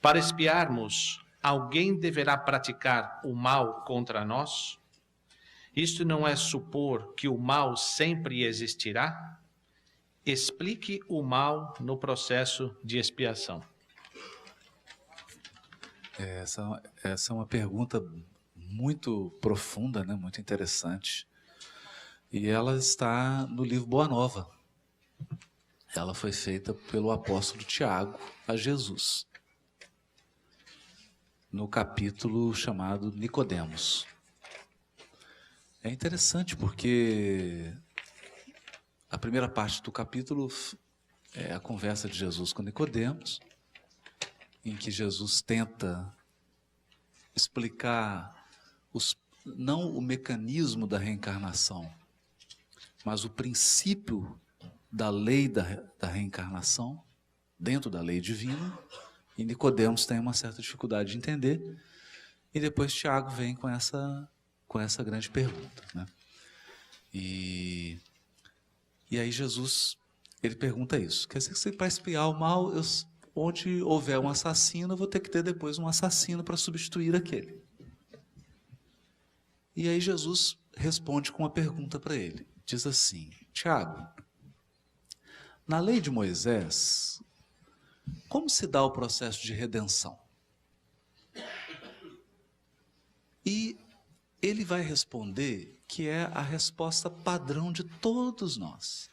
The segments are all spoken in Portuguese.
Para espiarmos, alguém deverá praticar o mal contra nós? Isto não é supor que o mal sempre existirá? Explique o mal no processo de expiação. Essa é uma pergunta muito profunda, né? Muito interessante. E ela está no livro Boa Nova. Ela foi feita pelo apóstolo Tiago a Jesus, no capítulo chamado Nicodemos. É interessante porque a primeira parte do capítulo é a conversa de Jesus com Nicodemos, em que Jesus tenta explicar não o mecanismo da reencarnação, mas o princípio da lei da reencarnação dentro da lei divina, e Nicodemos tem uma certa dificuldade de entender, e depois Tiago vem com essa grande pergunta, né? E aí Jesus, ele pergunta isso, quer dizer que para espiar o mal, onde houver um assassino, eu vou ter que ter depois um assassino para substituir aquele. E aí Jesus responde com uma pergunta para ele, diz assim: Tiago, na lei de Moisés, como se dá o processo de redenção? E ele vai responder que é a resposta padrão de todos nós,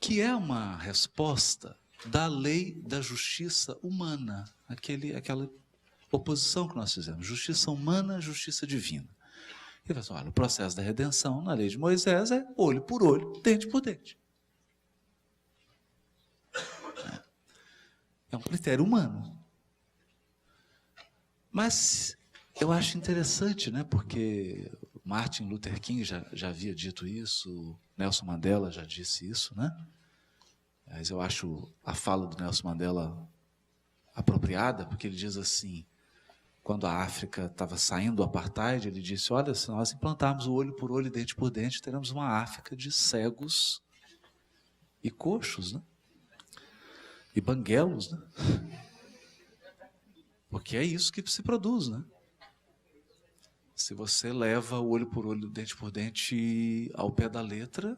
que é uma resposta da lei da justiça humana, aquela oposição que nós fizemos, justiça humana, justiça divina. Ele vai falar, olha, o processo da redenção na lei de Moisés é olho por olho, dente por dente. É um critério humano. Mas eu acho interessante, né? Porque Martin Luther King já havia dito isso, Nelson Mandela já disse isso, né? Mas eu acho a fala do Nelson Mandela apropriada, porque ele diz assim, quando a África estava saindo do apartheid, ele disse, olha, se nós implantarmos o olho por olho e dente por dente, teremos uma África de cegos e coxos, né? E banguelos, né? Porque é isso que se produz, né? Se você leva o olho por olho, dente por dente ao pé da letra,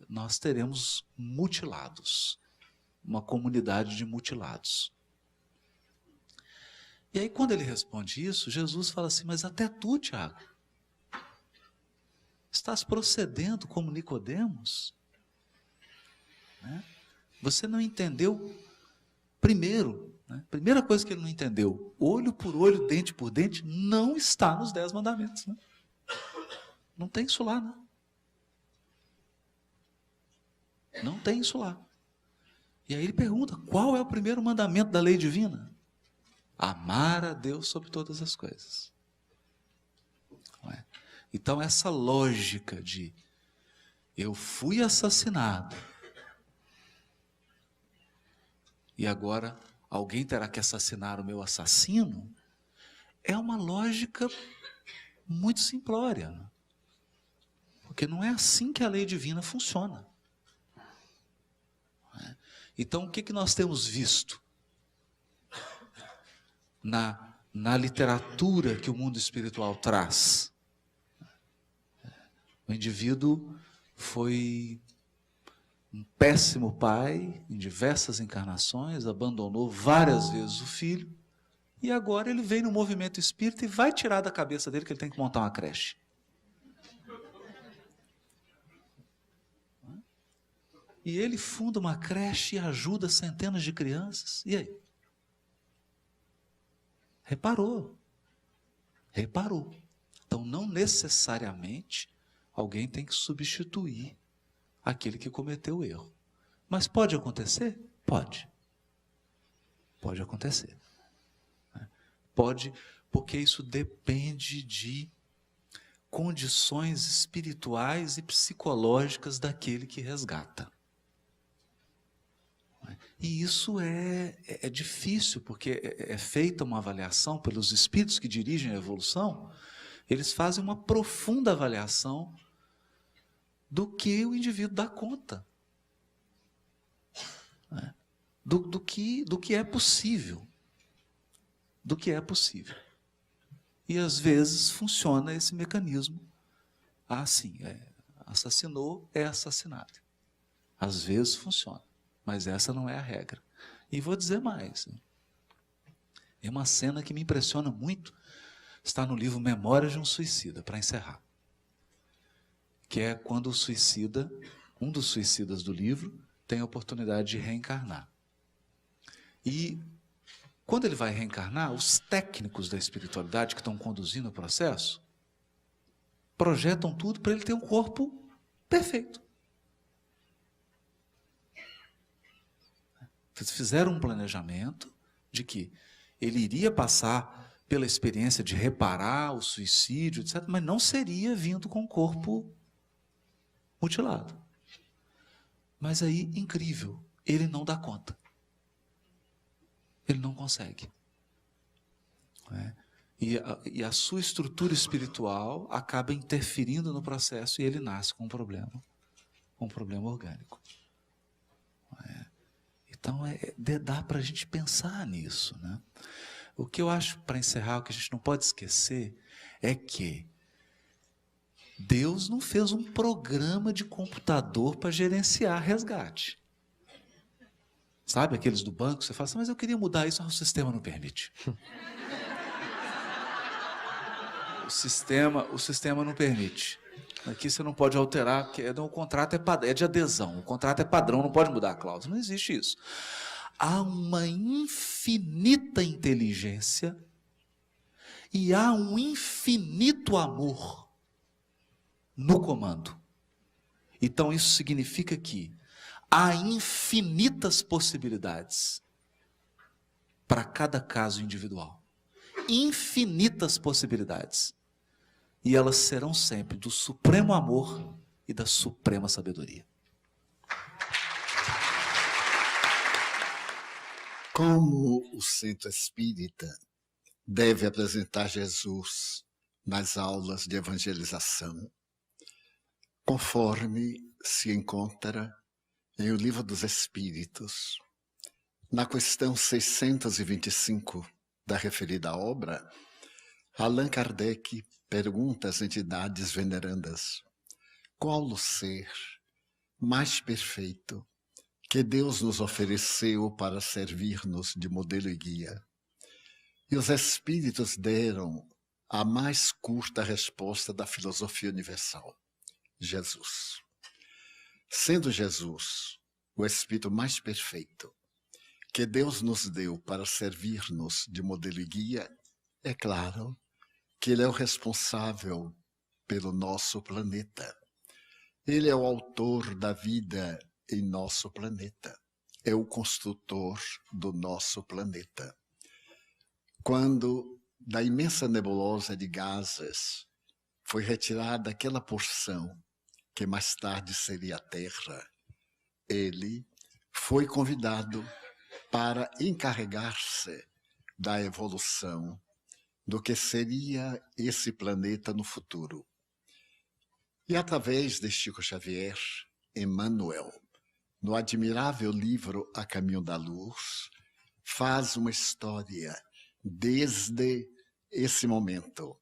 nós teremos mutilados, uma comunidade de mutilados. E aí quando ele responde isso, Jesus fala assim, mas até tu, Tiago, estás procedendo como Nicodemos? Né? Você não entendeu primeiro, né? Primeira coisa que ele não entendeu, olho por olho, dente por dente, não está nos 10 mandamentos. Né? Não tem isso lá, né? Não tem isso lá. E aí ele pergunta, qual é o primeiro mandamento da lei divina? Amar a Deus sobre todas as coisas. Não é? Então essa lógica de eu fui assassinado e agora alguém terá que assassinar o meu assassino, é uma lógica muito simplória. Né? Porque não é assim que a lei divina funciona. Então, o que nós temos visto na literatura que o mundo espiritual traz? O indivíduo foi um péssimo pai em diversas encarnações, abandonou várias vezes o filho, e agora ele vem no movimento espírita e vai tirar da cabeça dele que ele tem que montar uma creche. E ele funda uma creche e ajuda centenas de crianças. E aí? Reparou. Então, não necessariamente alguém tem que substituir aquele que cometeu o erro. Mas pode acontecer? Pode. Pode acontecer. Pode, porque isso depende de condições espirituais e psicológicas daquele que resgata. E isso é difícil, porque é feita uma avaliação pelos espíritos que dirigem a evolução, eles fazem uma profunda avaliação do que o indivíduo dá conta. do que é possível. Do que é possível. E às vezes funciona esse mecanismo. Ah, sim, assassinou, é assassinado. Às vezes funciona, mas essa não é a regra. E vou dizer mais. É uma cena que me impressiona muito. Está no livro Memórias de um Suicida, para encerrar. Que é quando o suicida, um dos suicidas do livro, tem a oportunidade de reencarnar. E quando ele vai reencarnar, os técnicos da espiritualidade que estão conduzindo o processo projetam tudo para ele ter um corpo perfeito. Eles fizeram um planejamento de que ele iria passar pela experiência de reparar o suicídio, etc., mas não seria vindo com o corpo mutilado. Mas aí, incrível, ele não dá conta. Ele não consegue. E a sua estrutura espiritual acaba interferindo no processo e ele nasce com um problema orgânico. Então, dá para a gente pensar nisso, né? O que eu acho, para encerrar, o que a gente não pode esquecer é que Deus não fez um programa de computador para gerenciar resgate. Sabe aqueles do banco? Você fala assim, mas eu queria mudar isso, mas o sistema não permite. O sistema não permite. Aqui você não pode alterar, porque o contrato é de adesão, o contrato é padrão, não pode mudar a cláusula. Não existe isso. Há uma infinita inteligência e há um infinito amor no comando. Então isso significa que há infinitas possibilidades para cada caso individual. Infinitas possibilidades. E elas serão sempre do supremo amor e da suprema sabedoria. Como o centro espírita deve apresentar Jesus nas aulas de evangelização, conforme se encontra em O Livro dos Espíritos, na questão 625 da referida obra, Allan Kardec pergunta às entidades venerandas: qual o ser mais perfeito que Deus nos ofereceu para servir-nos de modelo e guia? E os espíritos deram a mais curta resposta da filosofia universal: Jesus. Sendo Jesus o espírito mais perfeito que Deus nos deu para servir-nos de modelo e guia, é claro que ele é o responsável pelo nosso planeta. Ele é o autor da vida em nosso planeta. É o construtor do nosso planeta. Quando da imensa nebulosa de gases foi retirada aquela porção que mais tarde seria a Terra, ele foi convidado para encarregar-se da evolução do que seria esse planeta no futuro. E através de Chico Xavier, Emmanuel, no admirável livro A Caminho da Luz, faz uma história desde esse momento,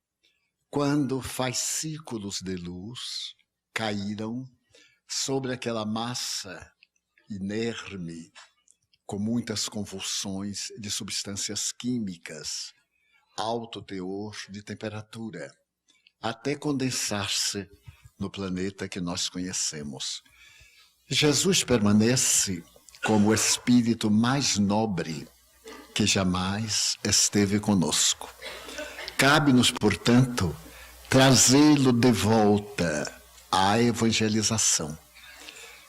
quando fascículos de luz caíram sobre aquela massa inerme, com muitas convulsões de substâncias químicas, alto teor de temperatura, até condensar-se no planeta que nós conhecemos. Jesus permanece como o espírito mais nobre que jamais esteve conosco. Cabe-nos, portanto, trazê-lo de volta à evangelização.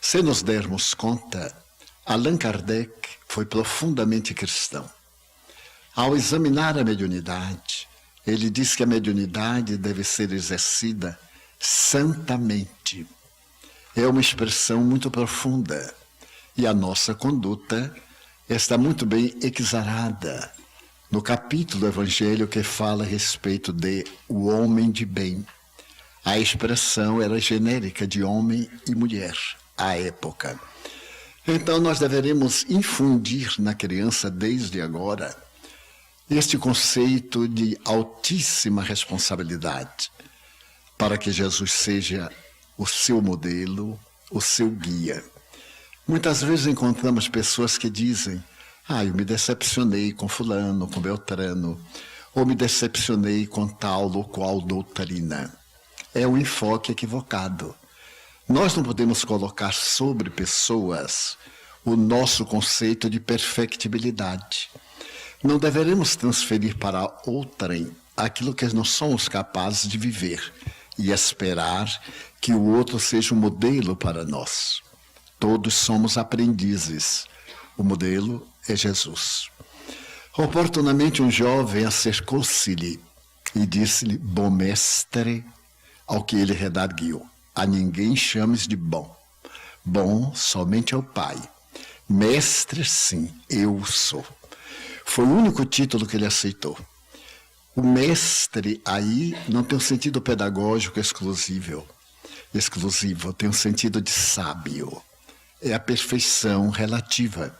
Se nos dermos conta, Allan Kardec foi profundamente cristão. Ao examinar a mediunidade, ele diz que a mediunidade deve ser exercida santamente. É uma expressão muito profunda e a nossa conduta está muito bem exarada no capítulo do Evangelho que fala a respeito de o homem de bem. A expressão era genérica de homem e mulher à época. Então, nós deveremos infundir na criança, desde agora, este conceito de altíssima responsabilidade, para que Jesus seja o seu modelo, o seu guia. Muitas vezes encontramos pessoas que dizem: eu me decepcionei com fulano, com Beltrano, ou me decepcionei com tal ou qual doutrina. É um enfoque equivocado. Nós não podemos colocar sobre pessoas o nosso conceito de perfectibilidade. Não deveremos transferir para outrem aquilo que não somos capazes de viver e esperar que o outro seja um modelo para nós. Todos somos aprendizes. O modelo é Jesus. Oportunamente um jovem acercou-se-lhe e disse-lhe: bom mestre, ao que ele redarguiu: a ninguém chames de bom. Bom somente ao Pai. Mestre, sim, eu sou. Foi o único título que ele aceitou. O mestre aí não tem um sentido pedagógico exclusivo, tem um sentido de sábio. É a perfeição relativa.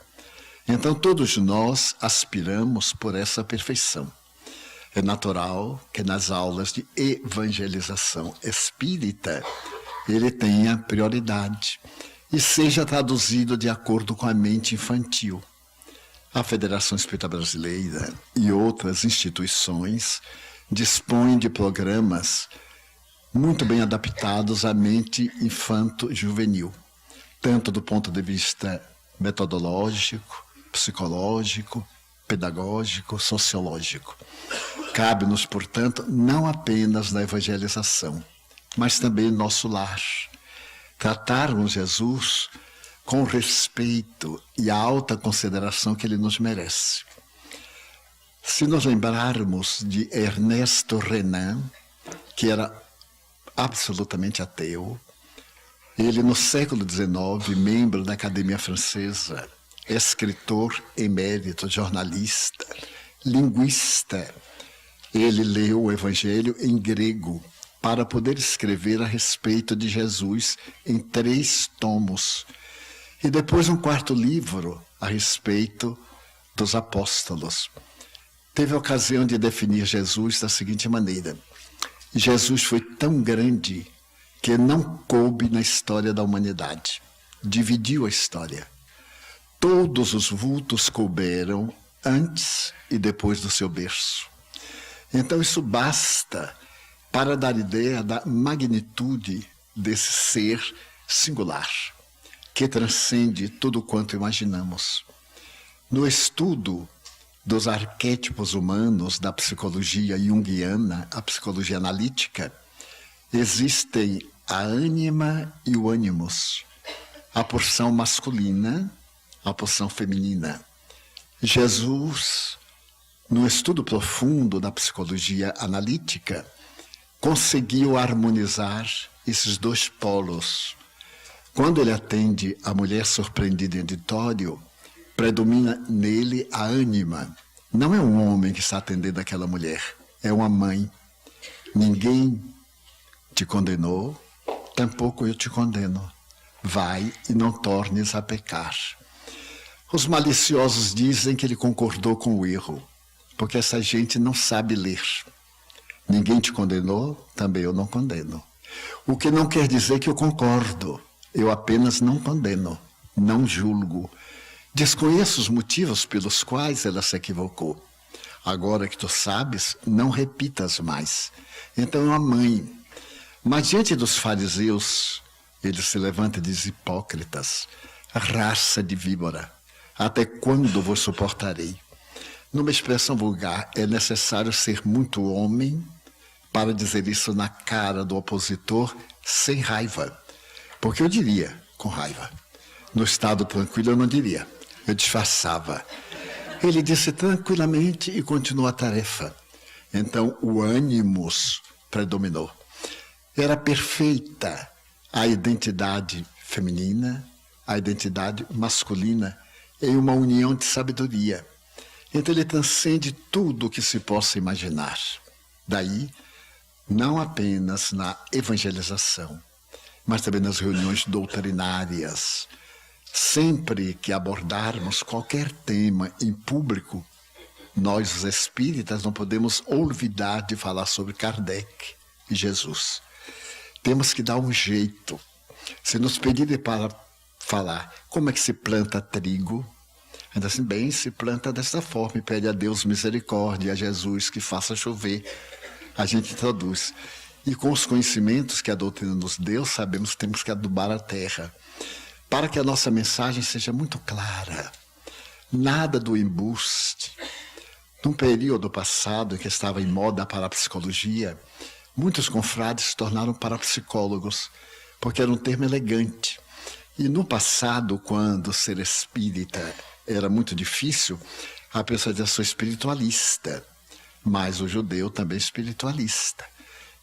Então todos nós aspiramos por essa perfeição. É natural que nas aulas de evangelização espírita ele tenha prioridade e seja traduzido de acordo com a mente infantil. A Federação Espírita Brasileira e outras instituições dispõem de programas muito bem adaptados à mente infanto-juvenil, tanto do ponto de vista metodológico, psicológico, pedagógico, sociológico. Cabe-nos, portanto, não apenas na evangelização, mas também no nosso lar, tratarmos Jesus com respeito e a alta consideração que ele nos merece. Se nos lembrarmos de Ernesto Renan, que era absolutamente ateu, ele no século XIX, membro da Academia Francesa, escritor emérito, jornalista, linguista, ele leu o Evangelho em grego para poder escrever a respeito de Jesus em 3 tomos. E depois um 4º livro a respeito dos apóstolos. Teve a ocasião de definir Jesus da seguinte maneira: Jesus foi tão grande que não coube na história da humanidade. Dividiu a história. Todos os vultos couberam antes e depois do seu berço. Então isso basta para dar ideia da magnitude desse ser singular, que transcende tudo quanto imaginamos. No estudo dos arquétipos humanos da psicologia junguiana, a psicologia analítica, existem a ânima e o ânimos, a porção masculina, a porção feminina. Jesus, no estudo profundo da psicologia analítica, conseguiu harmonizar esses 2 polos. Quando ele atende a mulher surpreendida em auditório, predomina nele a ânima. Não é um homem que está atendendo aquela mulher, é uma mãe. Ninguém te condenou, tampouco eu te condeno. Vai e não tornes a pecar. Os maliciosos dizem que ele concordou com o erro, porque essa gente não sabe ler. Ninguém te condenou, também eu não condeno. O que não quer dizer que eu concordo. Eu apenas não condeno, não julgo. Desconheço os motivos pelos quais ela se equivocou. Agora que tu sabes, não repitas mais. Então é uma mãe. Mas diante dos fariseus, ele se levanta e diz: hipócritas, raça de víbora, até quando vos suportarei? Numa expressão vulgar, é necessário ser muito homem para dizer isso na cara do opositor sem raiva. Porque eu diria com raiva. No estado tranquilo eu não diria, eu disfarçava. Ele disse tranquilamente e continuou a tarefa. Então o ânimos predominou. Era perfeita a identidade feminina, a identidade masculina, em uma união de sabedoria. Então ele transcende tudo o que se possa imaginar. Daí, não apenas na evangelização, mas também nas reuniões doutrinárias, Sempre que abordarmos qualquer tema em público, nós, os espíritas, não podemos olvidar de falar sobre Kardec e Jesus. Temos que dar um jeito. Se nos pedirem para falar como é que se planta trigo, ainda assim, bem, se planta dessa forma e pede a Deus misericórdia, a Jesus que faça chover. A gente introduz. E com os conhecimentos que a doutrina nos deu, sabemos que temos que adubar a terra. Para que a nossa mensagem seja muito clara. Nada do embuste. Num período passado em que estava em moda a parapsicologia, muitos confrades se tornaram parapsicólogos, porque era um termo elegante. E no passado, quando ser espírita era muito difícil, a pessoa dizia, sou espiritualista, mas o judeu também é espiritualista.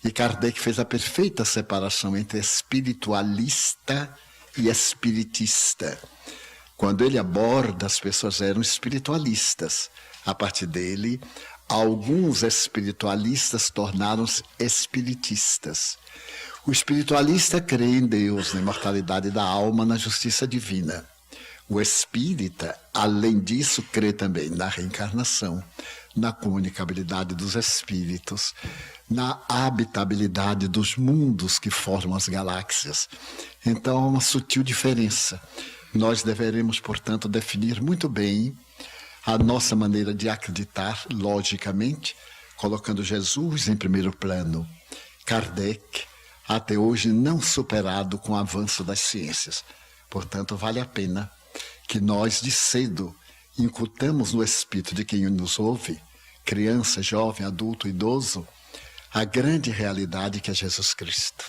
E Kardec fez a perfeita separação entre espiritualista e espiritista. Quando ele aborda, as pessoas eram espiritualistas. A partir dele, alguns espiritualistas tornaram-se espiritistas. O espiritualista crê em Deus, na imortalidade da alma, na justiça divina. O espírita, além disso, crê também na reencarnação, na comunicabilidade dos espíritos, na habitabilidade dos mundos que formam as galáxias. Então, há uma sutil diferença. Nós deveremos, portanto, definir muito bem a nossa maneira de acreditar, logicamente, colocando Jesus em primeiro plano. Kardec, até hoje não superado com o avanço das ciências. Portanto, vale a pena que nós, de cedo, incutamos no espírito de quem nos ouve, criança, jovem, adulto, idoso, a grande realidade que é Jesus Cristo.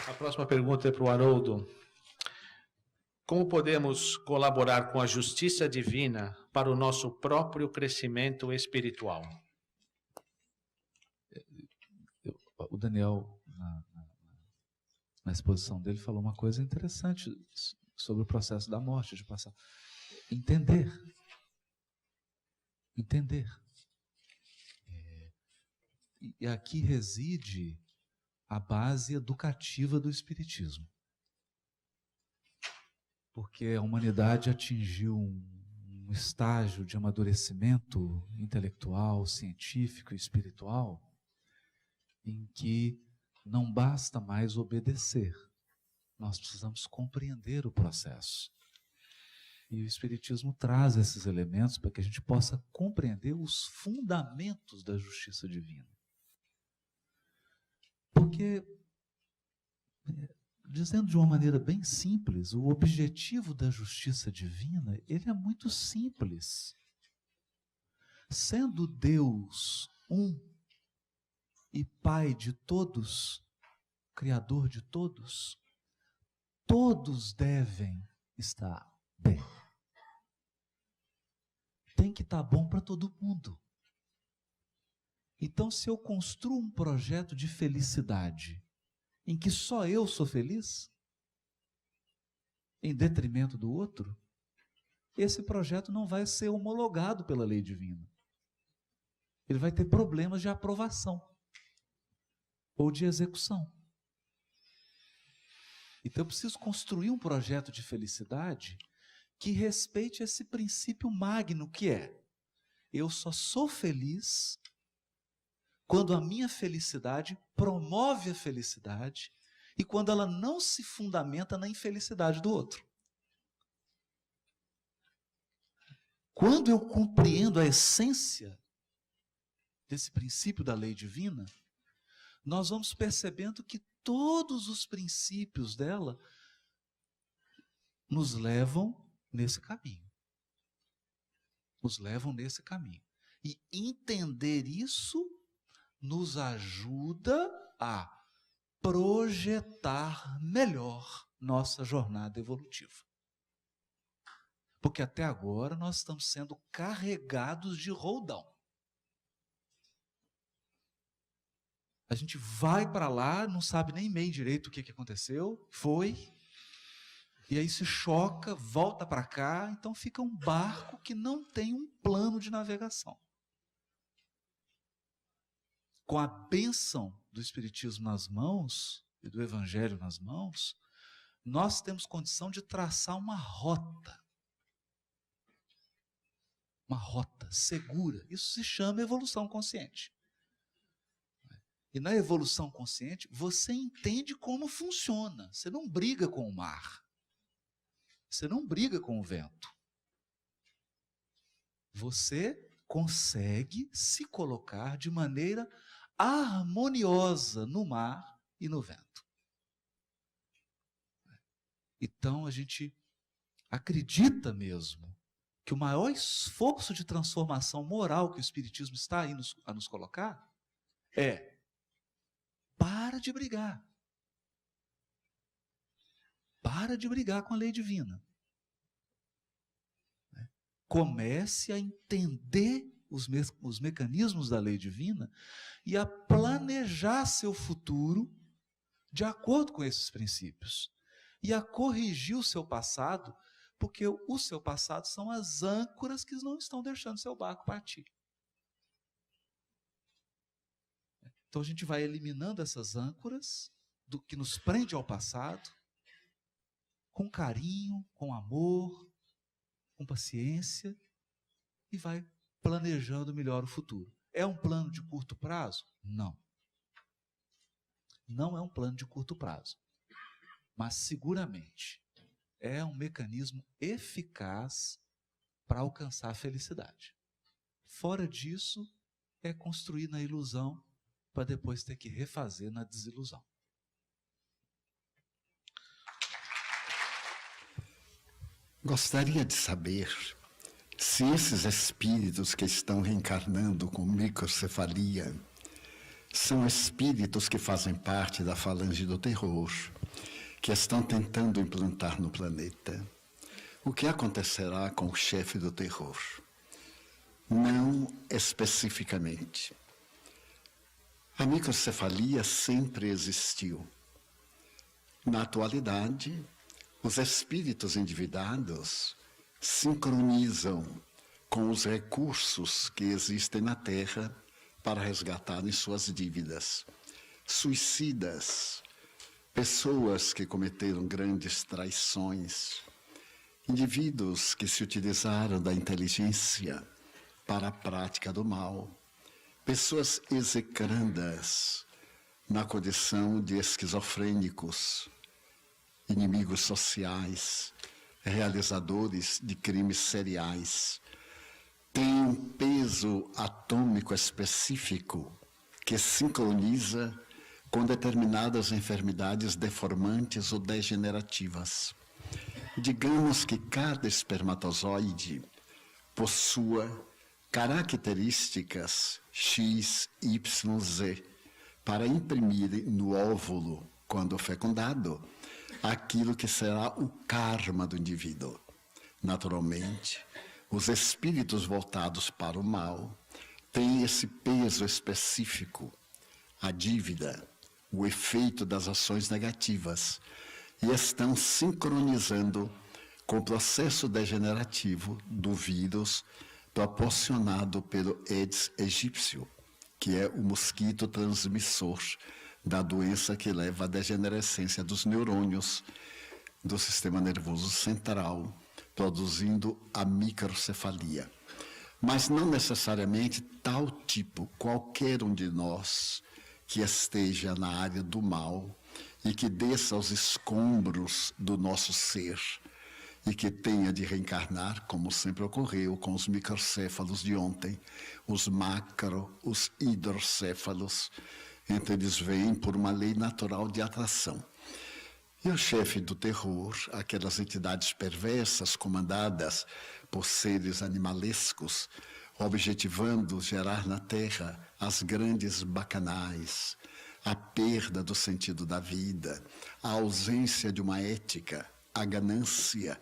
A próxima pergunta é para o Haroldo. Como podemos colaborar com a justiça divina para o nosso próprio crescimento espiritual? O Daniel, na exposição dele, falou uma coisa interessante sobre o processo da morte, de passar. Entender. E aqui reside a base educativa do Espiritismo. Porque a humanidade atingiu um estágio de amadurecimento intelectual, científico e espiritual em que não basta mais obedecer, nós precisamos compreender o processo. E o Espiritismo traz esses elementos para que a gente possa compreender os fundamentos da justiça divina. Porque, dizendo de uma maneira bem simples, o objetivo da justiça divina, ele é muito simples. Sendo Deus um e Pai de todos, Criador de todos, todos devem estar bem. Tem que estar bom para todo mundo. Então, se eu construo um projeto de felicidade em que só eu sou feliz, em detrimento do outro, esse projeto não vai ser homologado pela lei divina. Ele vai ter problemas de aprovação ou de execução. Então eu preciso construir um projeto de felicidade que respeite esse princípio magno que é: eu só sou feliz quando a minha felicidade promove a felicidade e quando ela não se fundamenta na infelicidade do outro. Quando eu compreendo a essência desse princípio da lei divina, nós vamos percebendo que todos os princípios dela nos levam nesse caminho. Nos levam nesse caminho. E entender isso nos ajuda a projetar melhor nossa jornada evolutiva. Porque até agora nós estamos sendo carregados de roldão. A gente vai para lá, não sabe nem meio direito o que aconteceu, e aí se choca, volta para cá, então fica um barco que não tem um plano de navegação. Com a bênção do Espiritismo nas mãos, e do Evangelho nas mãos, nós temos condição de traçar uma rota segura. Isso se chama evolução consciente. E na evolução consciente, você entende como funciona. Você não briga com o mar. Você não briga com o vento. Você consegue se colocar de maneira harmoniosa no mar e no vento. Então a gente acredita mesmo que o maior esforço de transformação moral que o Espiritismo está aí a nos colocar é: para de brigar. Para de brigar com a lei divina. Comece a entender os mecanismos da lei divina e a planejar seu futuro de acordo com esses princípios. E a corrigir o seu passado, porque o seu passado são as âncoras que não estão deixando seu barco partir. Então a gente vai eliminando essas âncoras do que nos prende ao passado, com carinho, com amor, com paciência, e vai planejando melhor o futuro. É um plano de curto prazo? Não. Não é um plano de curto prazo. Mas seguramente é um mecanismo eficaz para alcançar a felicidade. Fora disso, é construir na ilusão para depois ter que refazer na desilusão. Gostaria de saber se esses espíritos que estão reencarnando com microcefalia são espíritos que fazem parte da falange do terror, que estão tentando implantar no planeta. O que acontecerá com o chefe do terror? Não especificamente. A microcefalia sempre existiu. Na atualidade, os espíritos endividados sincronizam com os recursos que existem na Terra para resgatarem suas dívidas. Suicidas, pessoas que cometeram grandes traições, indivíduos que se utilizaram da inteligência para a prática do mal, pessoas execrandas na condição de esquizofrênicos, inimigos sociais, realizadores de crimes seriais, tem um peso atômico específico que sincroniza com determinadas enfermidades deformantes ou degenerativas. Digamos que cada espermatozoide possua características X, Y, Z para imprimir no óvulo, quando fecundado, aquilo que será o karma do indivíduo. Naturalmente, os espíritos voltados para o mal têm esse peso específico, a dívida, o efeito das ações negativas, e estão sincronizando com o processo degenerativo do vírus proporcionado pelo Aedes aegypti, que é o mosquito transmissor da doença que leva à degenerescência dos neurônios do sistema nervoso central, produzindo a microcefalia. Mas não necessariamente tal tipo, qualquer um de nós que esteja na área do mal e que desça aos escombros do nosso ser e que tenha de reencarnar, como sempre ocorreu com os microcéfalos de ontem, os macro, os hidrocéfalos. Então eles vêm por uma lei natural de atração. E o chefe do terror, aquelas entidades perversas comandadas por seres animalescos, objetivando gerar na Terra as grandes bacanais, a perda do sentido da vida, a ausência de uma ética, a ganância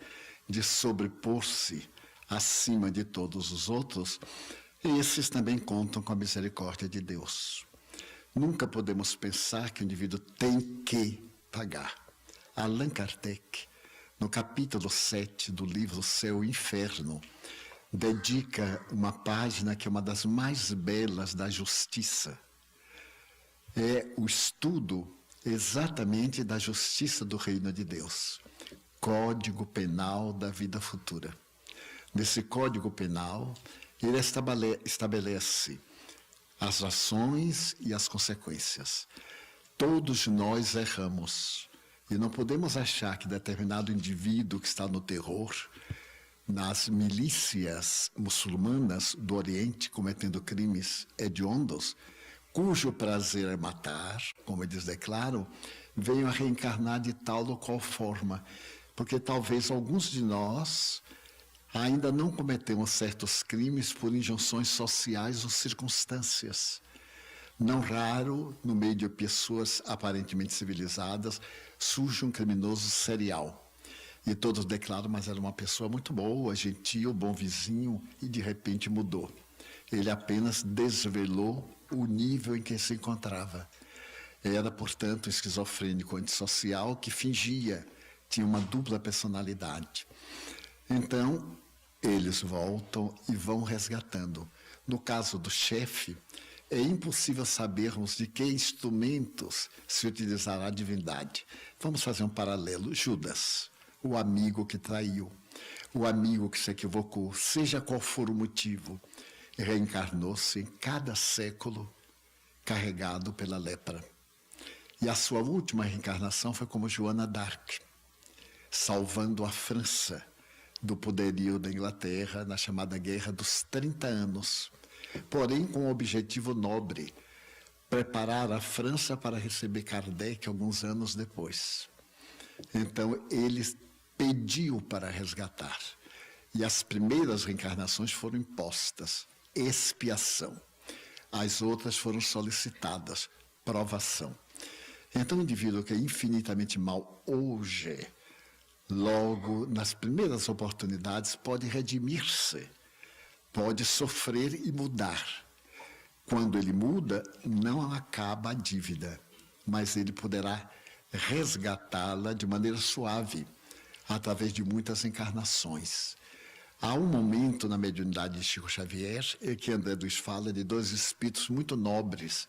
de sobrepor-se acima de todos os outros, esses também contam com a misericórdia de Deus. Nunca podemos pensar que o indivíduo tem que pagar. Allan Kardec, no capítulo 7 do livro Céu e Inferno, dedica uma página que é uma das mais belas da justiça. É o estudo exatamente da justiça do reino de Deus. Código Penal da Vida Futura. Nesse Código Penal, ele estabelece as ações e as consequências. Todos nós erramos. E não podemos achar que determinado indivíduo que está no terror, nas milícias muçulmanas do Oriente, cometendo crimes hediondos, cujo prazer é matar, como eles declaram, venham a reencarnar de tal ou qual forma. Porque talvez alguns de nós ainda não cometemos certos crimes por injunções sociais ou circunstâncias. Não raro, no meio de pessoas aparentemente civilizadas, surge um criminoso serial. E todos declaram, mas era uma pessoa muito boa, gentil, bom vizinho, e de repente mudou. Ele apenas desvelou o nível em que se encontrava. Era, portanto, esquizofrênico antissocial que fingia, tinha uma dupla personalidade. Então, eles voltam e vão resgatando. No caso do chefe, é impossível sabermos de que instrumentos se utilizará a divindade. Vamos fazer um paralelo. Judas, o amigo que traiu, o amigo que se equivocou, seja qual for o motivo, reencarnou-se em cada século carregado pela lepra. E a sua última reencarnação foi como Joana d'Arc, salvando a França do poderio da Inglaterra na chamada Guerra dos 30 Anos, porém com um objetivo nobre, preparar a França para receber Kardec alguns anos depois. Então, ele pediu para resgatar. E as primeiras reencarnações foram impostas, expiação. As outras foram solicitadas, provação. Então, o indivíduo que é infinitamente mal hoje, logo, nas primeiras oportunidades, pode redimir-se, pode sofrer e mudar. Quando ele muda, não acaba a dívida, mas ele poderá resgatá-la de maneira suave, através de muitas encarnações. Há um momento na mediunidade de Chico Xavier, em que André Luiz fala de dois espíritos muito nobres,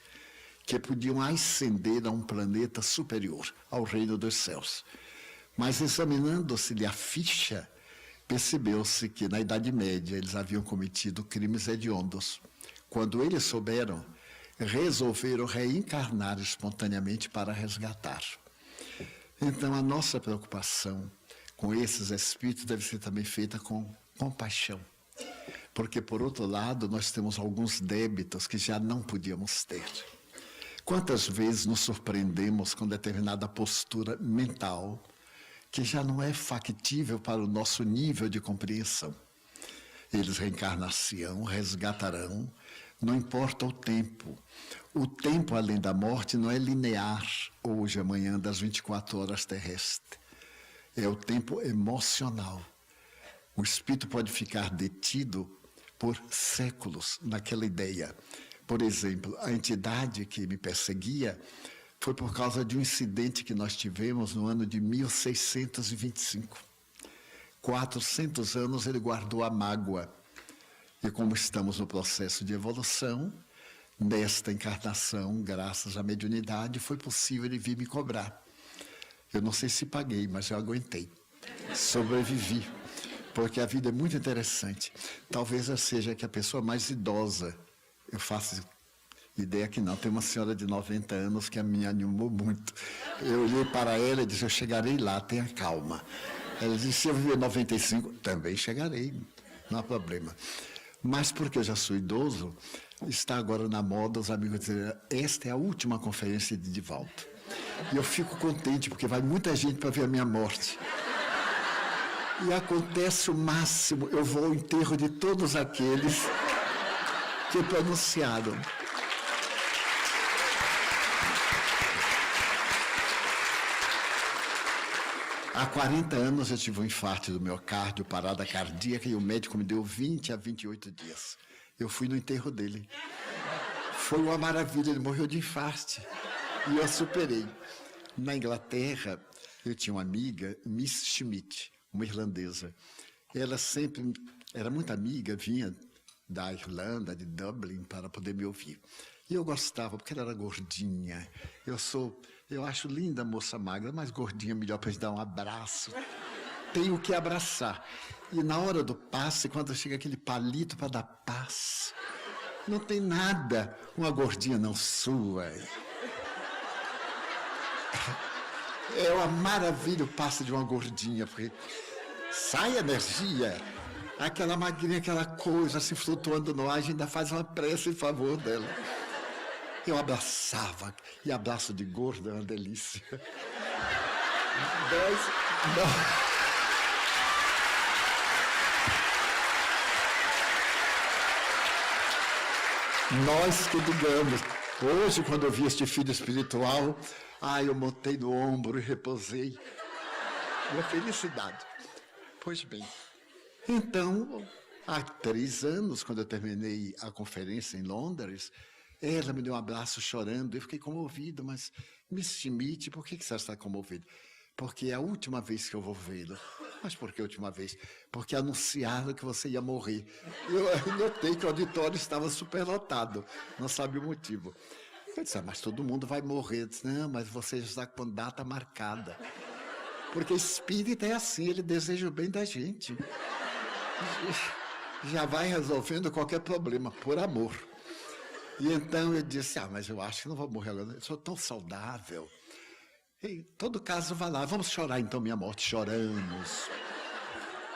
que podiam ascender a um planeta superior, ao reino dos céus. Mas examinando-se-lhe a ficha, percebeu-se que na Idade Média eles haviam cometido crimes hediondos. Quando eles souberam, resolveram reencarnar espontaneamente para resgatar. Então a nossa preocupação com esses espíritos deve ser também feita com compaixão. Porque, por outro lado, nós temos alguns débitos que já não podíamos ter. Quantas vezes nos surpreendemos com determinada postura mental que já não é factível para o nosso nível de compreensão? Eles reencarnar-se-ão, resgatarão, não importa o tempo. O tempo além da morte não é linear, hoje, amanhã, das 24 horas terrestres. É o tempo emocional. O espírito pode ficar detido por séculos naquela ideia. Por exemplo, a entidade que me perseguia foi por causa de um incidente que nós tivemos no ano de 1625. 400 anos ele guardou a mágoa. E como estamos no processo de evolução, nesta encarnação, graças à mediunidade, foi possível ele vir me cobrar. Eu não sei se paguei, mas eu aguentei. Sobrevivi. Porque a vida é muito interessante. Talvez eu seja que a pessoa mais idosa. Eu faço ideia que não. Tem uma senhora de 90 anos que me animou muito. Eu olhei para ela e disse, eu chegarei lá, tenha calma. Ela disse, se eu viver 95, também chegarei, não há problema. Mas porque eu já sou idoso, está agora na moda os amigos dizerem, esta é a última conferência de Divaldo. E eu fico contente, porque vai muita gente para ver a minha morte. E acontece o máximo, eu vou ao enterro de todos aqueles que pronunciaram. Há 40 anos eu tive um infarto do miocárdio, parada cardíaca, e o médico me deu 20 a 28 dias. Eu fui no enterro dele. Foi uma maravilha, ele morreu de infarto. E eu superei. Na Inglaterra, eu tinha uma amiga, Miss Schmidt, uma irlandesa. Ela sempre era muito amiga, vinha da Irlanda, de Dublin, para poder me ouvir. E eu gostava, porque ela era gordinha. Eu acho linda a moça magra, mas gordinha melhor para gente dar um abraço. Tenho que abraçar. E na hora do passe, quando chega aquele palito para dar passe, não tem nada. Uma gordinha não sua. É uma maravilha o passe de uma gordinha, porque sai energia. Aquela magrinha, aquela coisa se flutuando no ar, a gente ainda faz uma prece em favor dela. Eu abraçava, e abraço de gordo é uma delícia. Nós que digamos, hoje quando eu vi este filho espiritual, eu montei no ombro e repousei. Uma felicidade. Pois bem, então, há 3 anos, quando eu terminei a conferência em Londres, ela me deu um abraço chorando, eu fiquei comovido, mas Miss Schmidt, por que você está comovido? Porque é a última vez que eu vou vê-lo. Mas por que a última vez? Porque anunciaram que você ia morrer. Eu notei que o auditório estava superlotado, não sabe o motivo. Eu disse, mas todo mundo vai morrer. Eu disse, não, mas você já está com data marcada. Porque espírita é assim, ele deseja o bem da gente. Já vai resolvendo qualquer problema, por amor. E então eu disse, mas eu acho que não vou morrer agora, eu sou tão saudável. Em todo caso, vá lá, vamos chorar então minha morte. Choramos.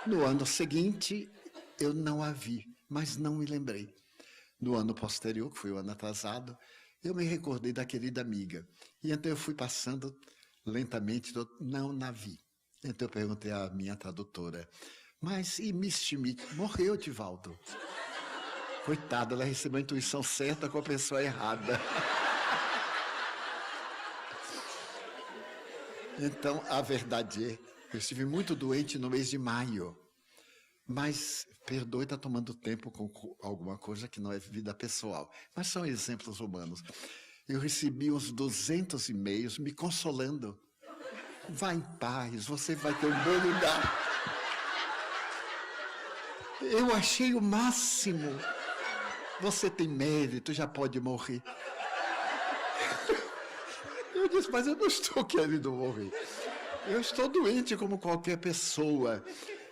No ano seguinte, eu não a vi, mas não me lembrei. No ano posterior, que foi o ano atrasado, eu me recordei da querida amiga. E então eu fui passando lentamente, não a vi. Então eu perguntei à minha tradutora, mas e Miss Schmidt? Morreu, Divaldo. Coitada, ela recebeu a intuição certa com a pessoa errada. Então, a verdade é, eu estive muito doente no mês de maio. Mas, perdoe, está tomando tempo com alguma coisa que não é vida pessoal. Mas são exemplos humanos. Eu recebi uns 200 e-mails me consolando. Vá em paz, você vai ter um bom lugar. Eu achei o máximo. Você tem mérito, já pode morrer. Eu disse, mas eu não estou querendo morrer. Eu estou doente como qualquer pessoa.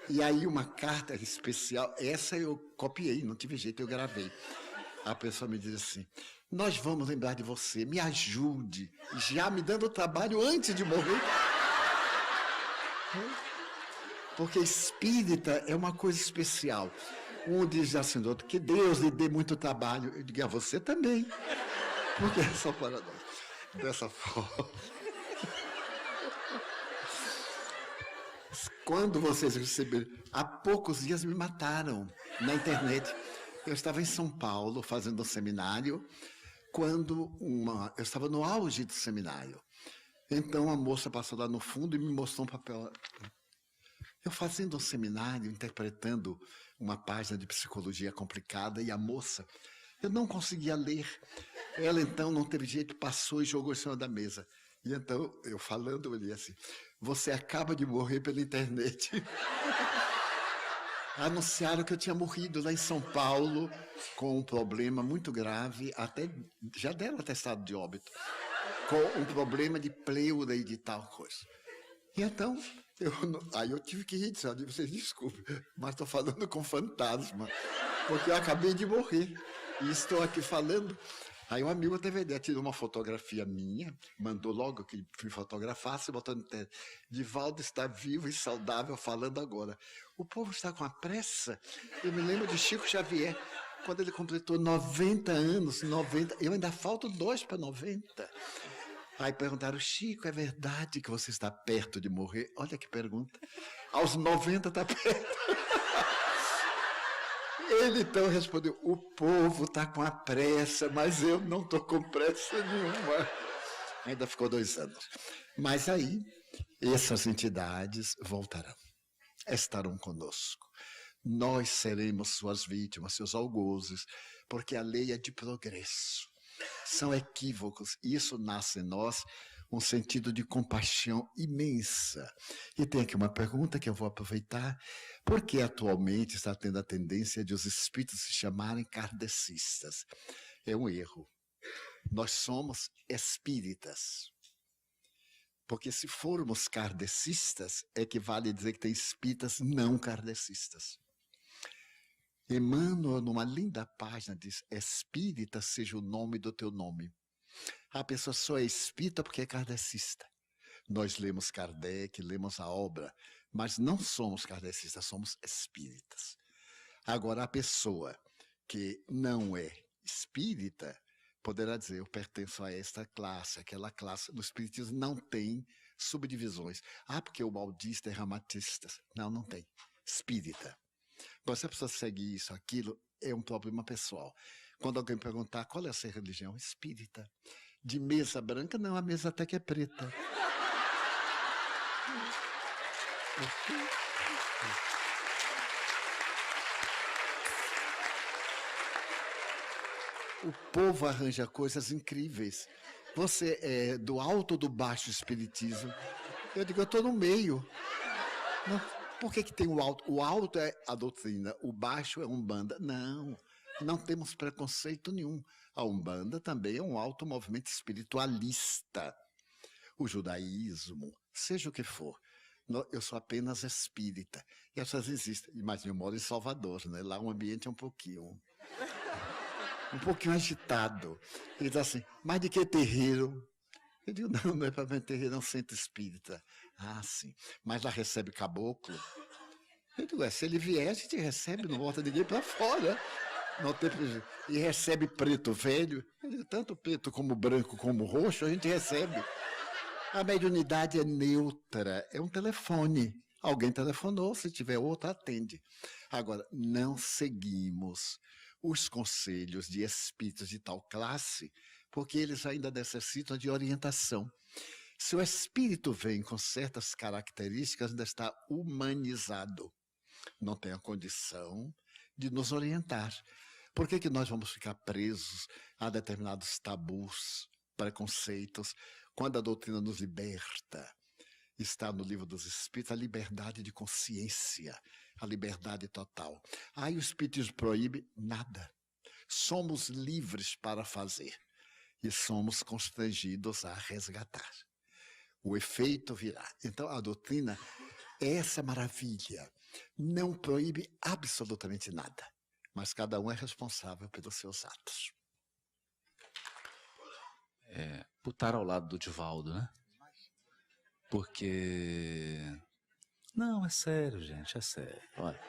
E aí uma carta especial, essa eu copiei, não tive jeito, eu gravei. A pessoa me diz assim, nós vamos lembrar de você, me ajude, já me dando trabalho antes de morrer. Porque espírita é uma coisa especial. Um diz assim do outro, que Deus lhe dê muito trabalho. Eu digo, a você também. Porque é só para nós. Dessa forma. Quando vocês receberam, há poucos dias me mataram na internet. Eu estava em São Paulo fazendo um seminário, eu estava no auge do seminário. Então a moça passou lá no fundo e me mostrou um papel. Eu fazendo um seminário, interpretando uma página de psicologia complicada, e a moça, eu não conseguia ler. Ela então não teve jeito, passou e jogou em cima da mesa. E então, eu falando, eu li assim, você acaba de morrer pela internet. Anunciaram que eu tinha morrido lá em São Paulo com um problema muito grave, até já deram atestado de óbito, com um problema de pleura e de tal coisa. E então, aí eu tive que rir, disse, vocês desculpem, mas estou falando com fantasma, porque eu acabei de morrer e estou aqui falando. Aí um amigo teve a ideia, tirou uma fotografia minha, mandou logo que fui fotografasse, botando no teste. Divaldo está vivo e saudável falando agora. O povo está com a pressa. Eu me lembro de Chico Xavier, quando ele completou 90 anos, 90, eu ainda falto 2 para 90. Aí perguntaram, Chico, é verdade que você está perto de morrer? Olha que pergunta. Aos 90 está perto. Ele então respondeu, o povo está com a pressa, mas eu não estou com pressa nenhuma. Ainda ficou 2 anos. Mas aí, essas entidades voltarão, estarão conosco. Nós seremos suas vítimas, seus algozes, porque a lei é de progresso. São equívocos, e isso nasce em nós um sentido de compaixão imensa. E tem aqui uma pergunta que eu vou aproveitar. Por que atualmente está tendo a tendência de os espíritos se chamarem kardecistas? É um erro. Nós somos espíritas. Porque se formos kardecistas, equivale a dizer que tem espíritas não kardecistas. Emmanuel, numa linda página, diz: espírita seja o nome do teu nome. A pessoa só é espírita porque é kardecista. Nós lemos Kardec, lemos a obra, mas não somos kardecistas, somos espíritas. Agora, a pessoa que não é espírita poderá dizer: eu pertenço a esta classe, aquela classe. No espiritismo não tem subdivisões. Ah, porque o maldista é ramatista. Não, não tem. Espírita. Agora, se a pessoa segue isso, aquilo, é um problema pessoal. Quando alguém perguntar qual é a sua religião, espírita. De mesa branca, não, a mesa até que é preta. O povo arranja coisas incríveis. Você é do alto ou do baixo espiritismo? Eu digo, eu estou no meio. Não, por que tem o alto? O alto é a doutrina, o baixo é Umbanda. Não, não temos preconceito nenhum. A Umbanda também é um alto movimento espiritualista. O judaísmo, seja o que for. Eu sou apenas espírita. E essas existem. Imagina, eu moro em Salvador, né? Lá o ambiente é um pouquinho agitado. Ele diz assim: mas de que terreiro? Eu digo: não, não é para ver terreiro, é um centro espírita. Ah, sim. Mas lá recebe caboclo? Eu digo: se ele vier, a gente recebe, não bota ninguém para fora. Não tem prejuízo. E recebe preto velho? Eu digo: tanto preto como branco como roxo, a gente recebe. A mediunidade é neutra, é um telefone. Alguém telefonou, se tiver outro, atende. Agora, não seguimos os conselhos de espíritos de tal classe, porque eles ainda necessitam de orientação. Se o espírito vem com certas características, ainda está humanizado. Não tem a condição de nos orientar. Por que nós vamos ficar presos a determinados tabus, preconceitos, quando a doutrina nos liberta? Está no Livro dos Espíritos a liberdade de consciência, a liberdade total. Aí o Espiritismo proíbe nada. Somos livres para fazer e somos constrangidos a resgatar. O efeito virá. Então a doutrina é essa maravilha. Não proíbe absolutamente nada, mas cada um é responsável pelos seus atos. Putar ao lado do Divaldo, né? Porque... Não, é sério, gente, é sério. Olha.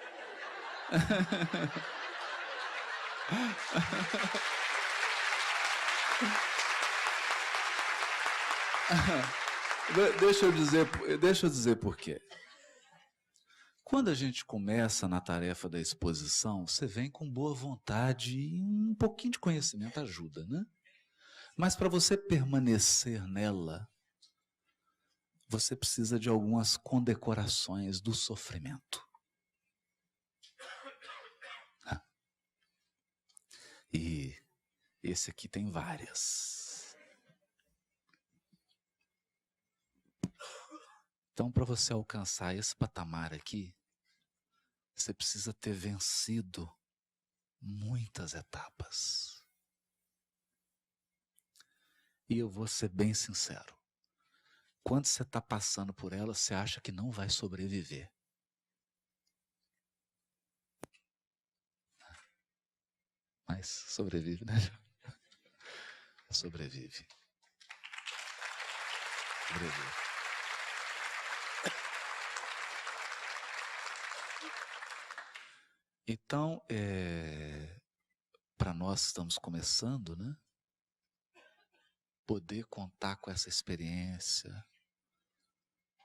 Deixa eu dizer por quê. Quando a gente começa na tarefa da exposição, você vem com boa vontade e um pouquinho de conhecimento ajuda, né? Mas para você permanecer nela, você precisa de algumas condecorações do sofrimento. E esse aqui tem várias. Então, para você alcançar esse patamar aqui, você precisa ter vencido muitas etapas. E eu vou ser bem sincero. Quando você está passando por ela, você acha que não vai sobreviver. Mas sobrevive, né? Sobrevive. Sobrevive. Então, para nós estamos começando, né? Poder contar com essa experiência,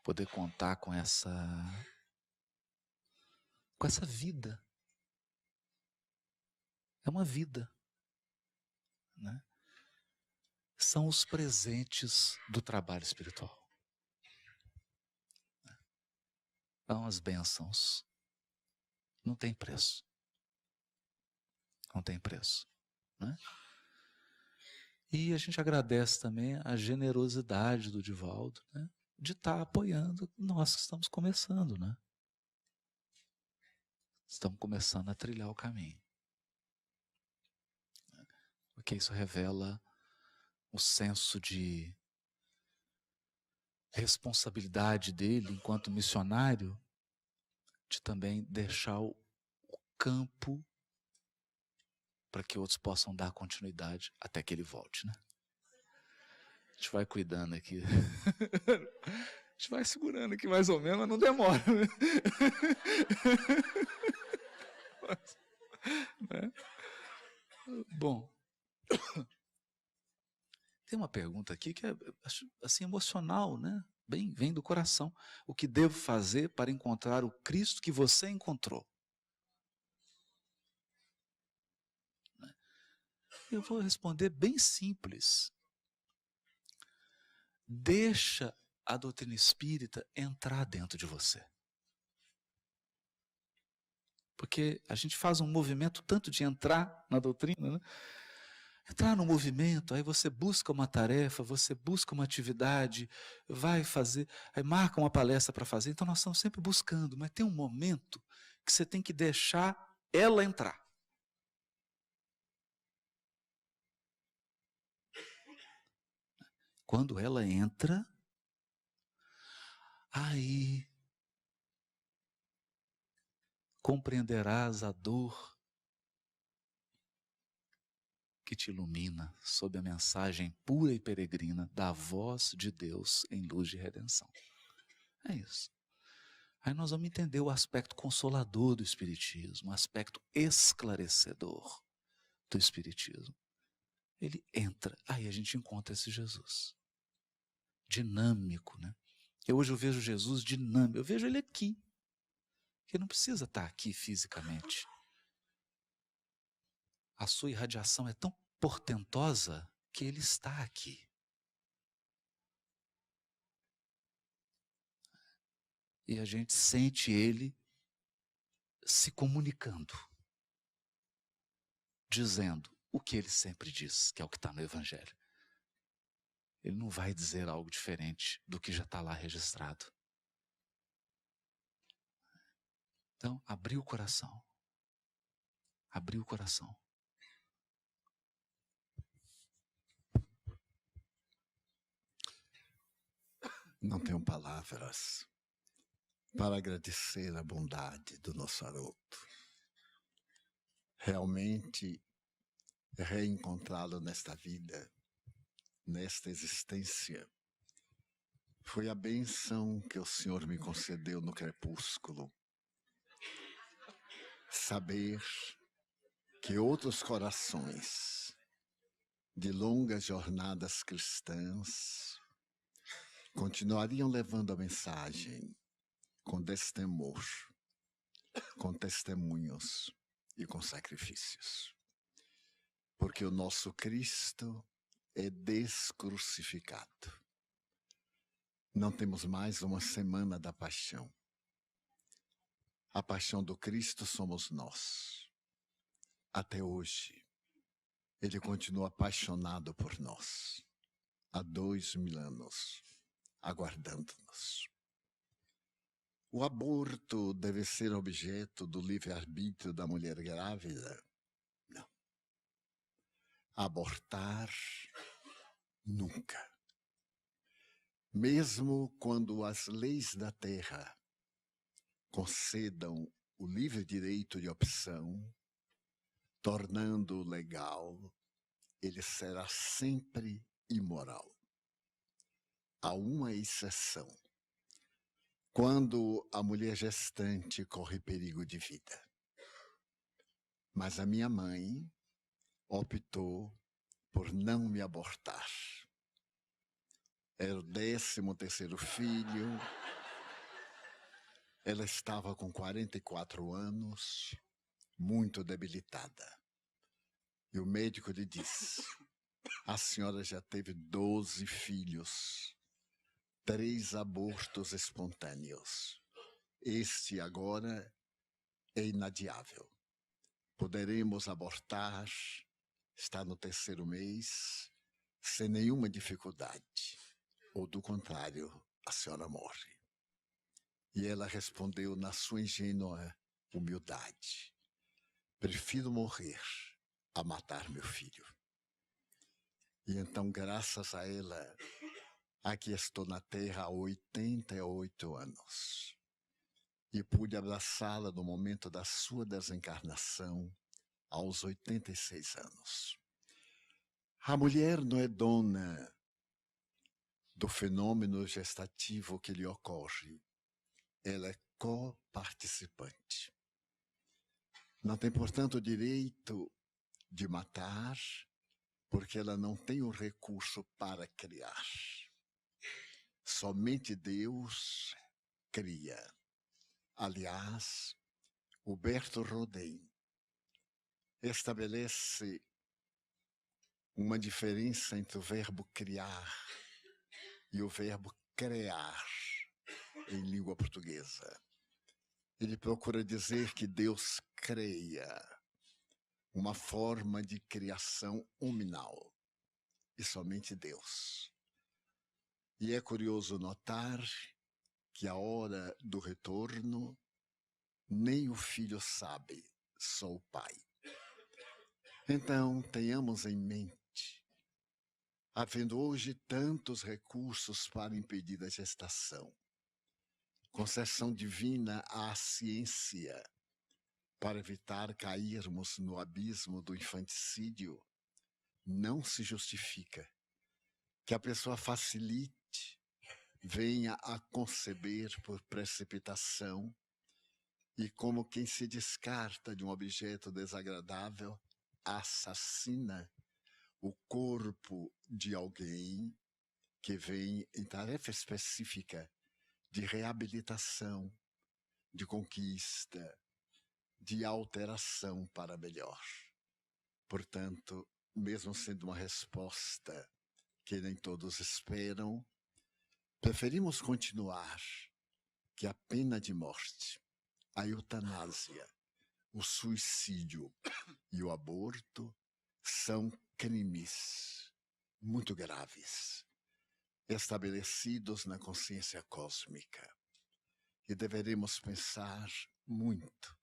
poder contar com essa vida. É uma vida, né? São os presentes do trabalho espiritual. São as bênçãos. Não tem preço. Não tem preço, né? E a gente agradece também a generosidade do Divaldo, né? De estar apoiando nós que estamos começando, né? Estamos começando a trilhar o caminho. Porque isso revela o senso de responsabilidade dele enquanto missionário, de também deixar o campo para que outros possam dar continuidade até que ele volte, né? A gente vai cuidando aqui. A gente vai segurando aqui mais ou menos, mas não demora, né? Bom, tem uma pergunta aqui que é assim emocional, né? Vem do coração. O que devo fazer para encontrar o Cristo que você encontrou? Eu vou responder bem simples. Deixa a doutrina espírita entrar dentro de você. Porque a gente faz um movimento tanto de entrar na doutrina, né? Entrar no movimento, aí você busca uma tarefa, você busca uma atividade, vai fazer, aí marca uma palestra para fazer. Então nós estamos sempre buscando, mas tem um momento que você tem que deixar ela entrar. Quando ela entra, aí compreenderás a dor que te ilumina sob a mensagem pura e peregrina da voz de Deus em luz de redenção. É isso. Aí nós vamos entender o aspecto consolador do Espiritismo, o aspecto esclarecedor do Espiritismo. Ele entra, aí a gente encontra esse Jesus. Dinâmico, né? Hoje eu vejo Jesus dinâmico, eu vejo ele aqui. Ele não precisa estar aqui fisicamente. A sua irradiação é tão portentosa que ele está aqui. E a gente sente ele se comunicando, dizendo o que ele sempre diz, que é o que está no Evangelho. Ele não vai dizer algo diferente do que já está lá registrado. Então, abrir o coração. Abrir o coração. Não tenho palavras para agradecer a bondade do nosso Haroldo. Realmente, reencontrá-lo nesta vida, nesta existência, foi a bênção que o Senhor me concedeu no crepúsculo. Saber que outros corações de longas jornadas cristãs continuariam levando a mensagem com destemor, com testemunhos e com sacrifícios. Porque o nosso Cristo é descrucificado. Não temos mais uma semana da paixão. A paixão do Cristo somos nós. Até hoje, ele continua apaixonado por nós. Há 2000 anos, aguardando-nos. O aborto deve ser objeto do livre-arbítrio da mulher grávida? Não. Abortar, nunca. Mesmo quando as leis da terra concedam o livre direito de opção, tornando-o legal, ele será sempre imoral. Há uma exceção. Quando a mulher gestante corre perigo de vida. Mas a minha mãe optou por não me abortar. Era o 13º filho. Ela estava com 44 anos, muito debilitada. E o médico lhe disse: a senhora já teve 12 filhos, 3 abortos espontâneos. Este agora é inadiável. Poderemos abortar, está no 3º mês, sem nenhuma dificuldade. Ou do contrário, a senhora morre. E ela respondeu na sua ingênua humildade: prefiro morrer a matar meu filho. E então, graças a ela, aqui estou na Terra há 88 anos. E pude abraçá-la no momento da sua desencarnação, aos 86 anos. A mulher não é dona do fenômeno gestativo que lhe ocorre. Ela é coparticipante. Não tem, portanto, o direito de matar, porque ela não tem o recurso para criar. Somente Deus cria. Aliás, Huberto Rodin estabelece uma diferença entre o verbo criar e o verbo crear em língua portuguesa. Ele procura dizer que Deus creia uma forma de criação uminal, e somente Deus. E é curioso notar que a hora do retorno nem o filho sabe, só o pai. Então, tenhamos em mente, havendo hoje tantos recursos para impedir a gestação, concessão divina à ciência para evitar cairmos no abismo do infanticídio, não se justifica que a pessoa facilite, venha a conceber por precipitação e, como quem se descarta de um objeto desagradável, assassina o corpo de alguém que vem em tarefa específica de reabilitação, de conquista, de alteração para melhor. Portanto, mesmo sendo uma resposta que nem todos esperam, preferimos continuar que a pena de morte, a eutanásia, o suicídio e o aborto são crimes muito graves, estabelecidos na consciência cósmica. E deveremos pensar muito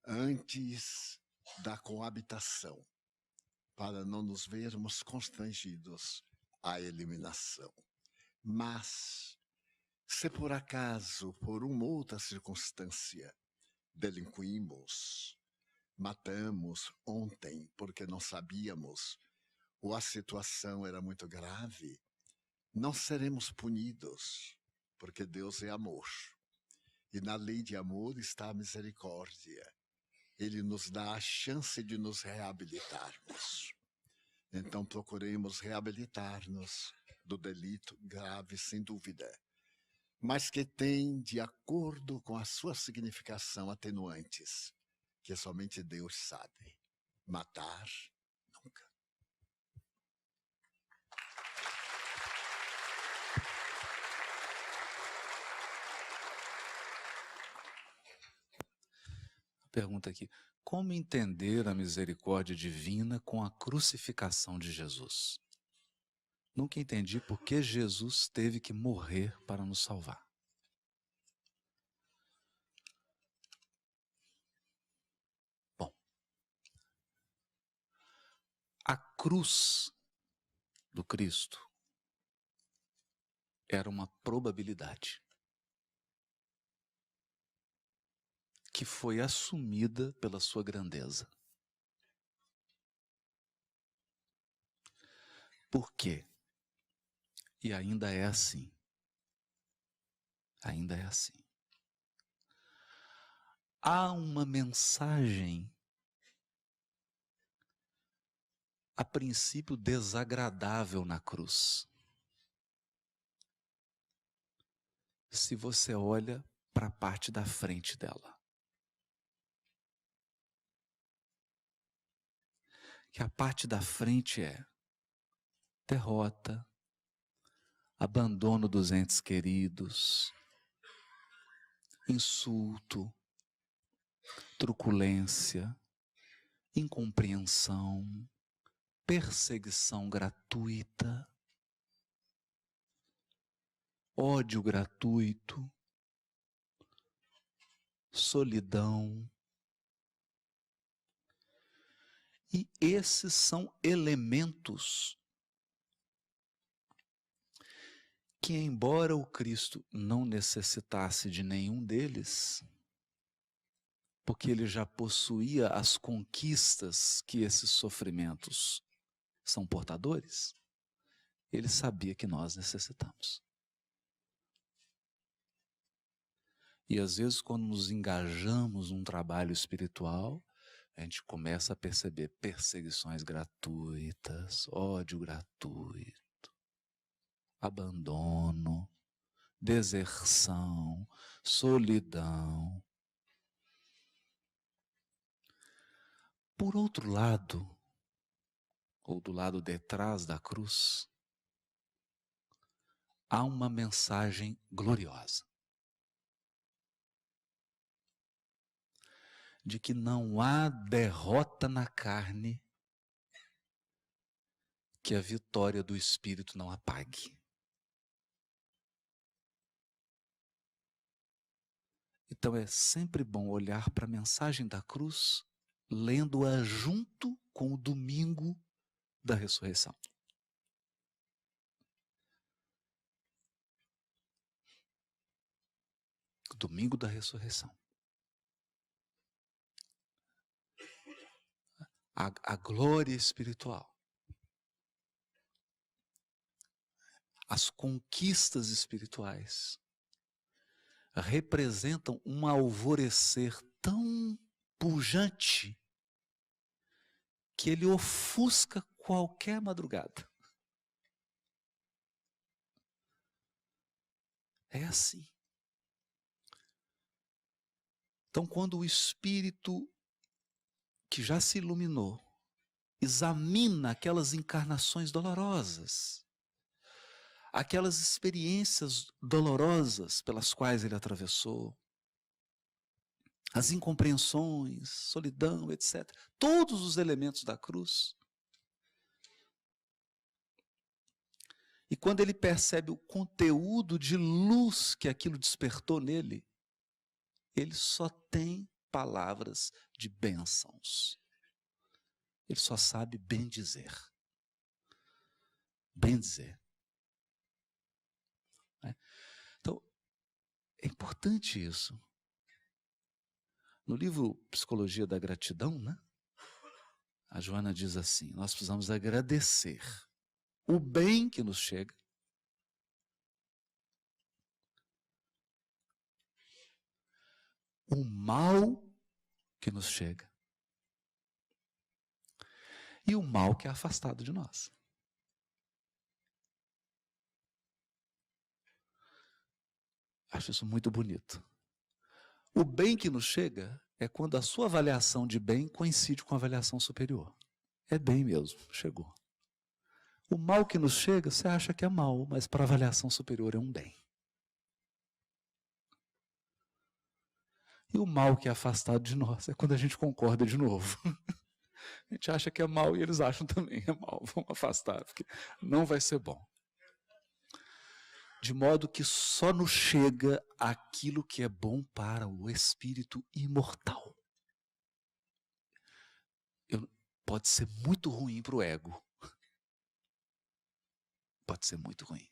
antes da coabitação, para não nos vermos constrangidos à eliminação. Mas, se por acaso, por uma outra circunstância, delinquimos, matamos ontem porque não sabíamos ou a situação era muito grave, não seremos punidos, porque Deus é amor. E na lei de amor está a misericórdia. Ele nos dá a chance de nos reabilitarmos. Então procuremos reabilitar-nos do delito grave, sem dúvida, mas que tem, de acordo com a sua significação, atenuantes, que somente Deus sabe. Matar, nunca. Pergunta aqui: como entender a misericórdia divina com a crucificação de Jesus? Nunca entendi por que Jesus teve que morrer para nos salvar. Bom, a cruz do Cristo era uma probabilidade que foi assumida pela sua grandeza. Por quê? E ainda é assim. Ainda é assim. Há uma mensagem, a princípio desagradável na cruz. Se você olha para a parte da frente dela. Que a parte da frente é derrota, abandono dos entes queridos, insulto, truculência, incompreensão, perseguição gratuita, ódio gratuito, solidão. E esses são elementos que, embora o Cristo não necessitasse de nenhum deles, porque ele já possuía as conquistas que esses sofrimentos são portadores, ele sabia que nós necessitamos. E às vezes, quando nos engajamos num trabalho espiritual, a gente começa a perceber perseguições gratuitas, ódio gratuito, abandono, deserção, solidão. Por outro lado, ou do lado detrás da cruz, há uma mensagem gloriosa de que não há derrota na carne que a vitória do Espírito não apague. Então é sempre bom olhar para a mensagem da cruz, lendo-a junto com o domingo da ressurreição. O domingo da ressurreição. A glória espiritual. As conquistas espirituais representam um alvorecer tão pujante que ele ofusca qualquer madrugada. É assim. Então, quando o Espírito que já se iluminou examina aquelas encarnações dolorosas, aquelas experiências dolorosas pelas quais ele atravessou, as incompreensões, solidão, etc. Todos os elementos da cruz. E quando ele percebe o conteúdo de luz que aquilo despertou nele, ele só tem palavras de bênçãos. Ele só sabe bem dizer. Bem dizer. Então, é importante isso. No livro Psicologia da Gratidão, né? A Joana diz assim: nós precisamos agradecer o bem que nos chega, o mal que nos chega e o mal que é afastado de nós. Acho isso muito bonito. O bem que nos chega é quando a sua avaliação de bem coincide com a avaliação superior. É bem mesmo, chegou. O mal que nos chega, você acha que é mal, mas para a avaliação superior é um bem. E o mal que é afastado de nós é quando a gente concorda de novo. A gente acha que é mal e eles acham também é mal. Vamos afastar, porque não vai ser bom. De modo que só nos chega aquilo que é bom para o espírito imortal. Pode ser muito ruim para o ego. Pode ser muito ruim.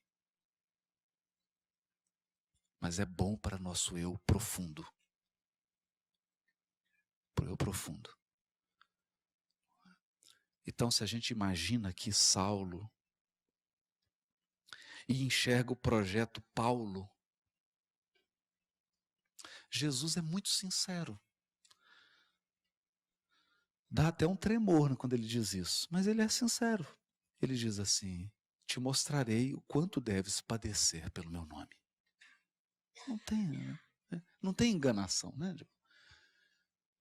Mas é bom para nosso eu profundo. Para o eu profundo. Então, se a gente imagina que Saulo e enxerga o projeto Paulo, Jesus é muito sincero. Dá até um tremor quando ele diz isso, mas ele é sincero. Ele diz assim: te mostrarei o quanto deves padecer pelo meu nome. Não tem enganação, né? Ele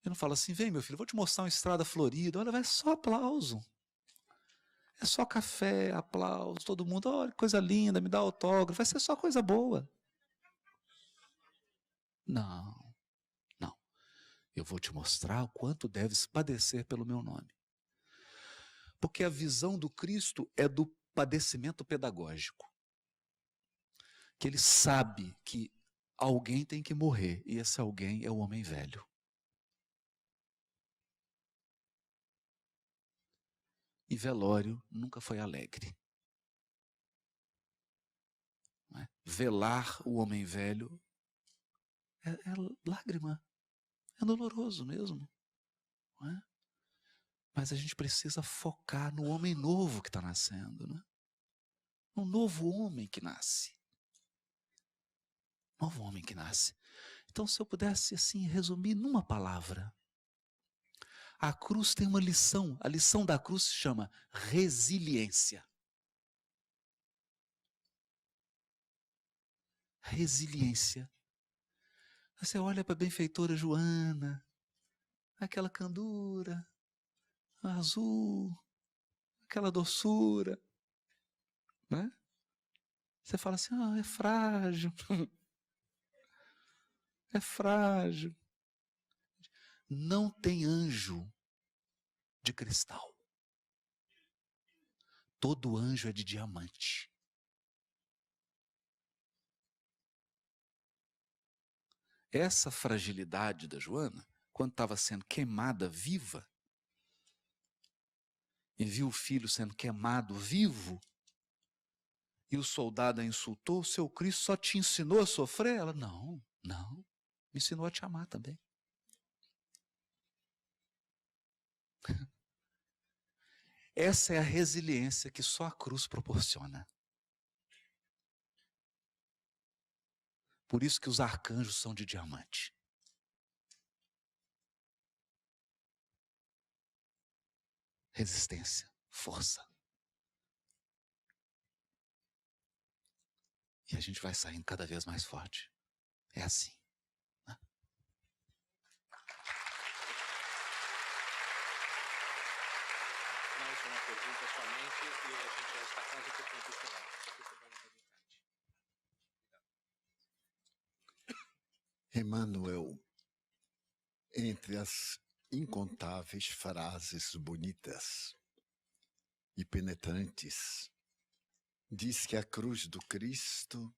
não fala assim: vem meu filho, vou te mostrar uma estrada florida, olha, vai só aplauso. É só café, aplauso, todo mundo, olha, coisa linda, me dá autógrafo, vai ser só coisa boa. Não. Eu vou te mostrar o quanto deves padecer pelo meu nome. Porque a visão do Cristo é do padecimento pedagógico. Que ele sabe que alguém tem que morrer, e esse alguém é o homem velho. E velório nunca foi alegre. Não é? velar o homem velho é lágrima, é doloroso mesmo, não é? Mas a gente precisa focar no homem novo que está nascendo, né? No novo homem que nasce. Novo homem que nasce. Então, se eu pudesse assim resumir numa palavra, a cruz tem uma lição. A lição da cruz se chama resiliência. Resiliência. Você olha para a benfeitora Joana, aquela candura, azul, aquela doçura, né? Você fala assim, é frágil. É frágil. Não tem anjo de cristal. Todo anjo é de diamante. Essa fragilidade da Joana, quando estava sendo queimada viva, e viu o filho sendo queimado vivo, e o soldado a insultou, seu Cristo só te ensinou a sofrer? Ela, não, me ensinou a te amar também. Essa é a resiliência que só a cruz proporciona. Por isso que os arcanjos são de diamante. Resistência, força. E a gente vai saindo cada vez mais forte. É assim. Né? Mais uma pergunta somente e a gente já está quase com o tempo estourado. Emmanuel, entre as incontáveis frases bonitas e penetrantes, diz que a cruz do Cristo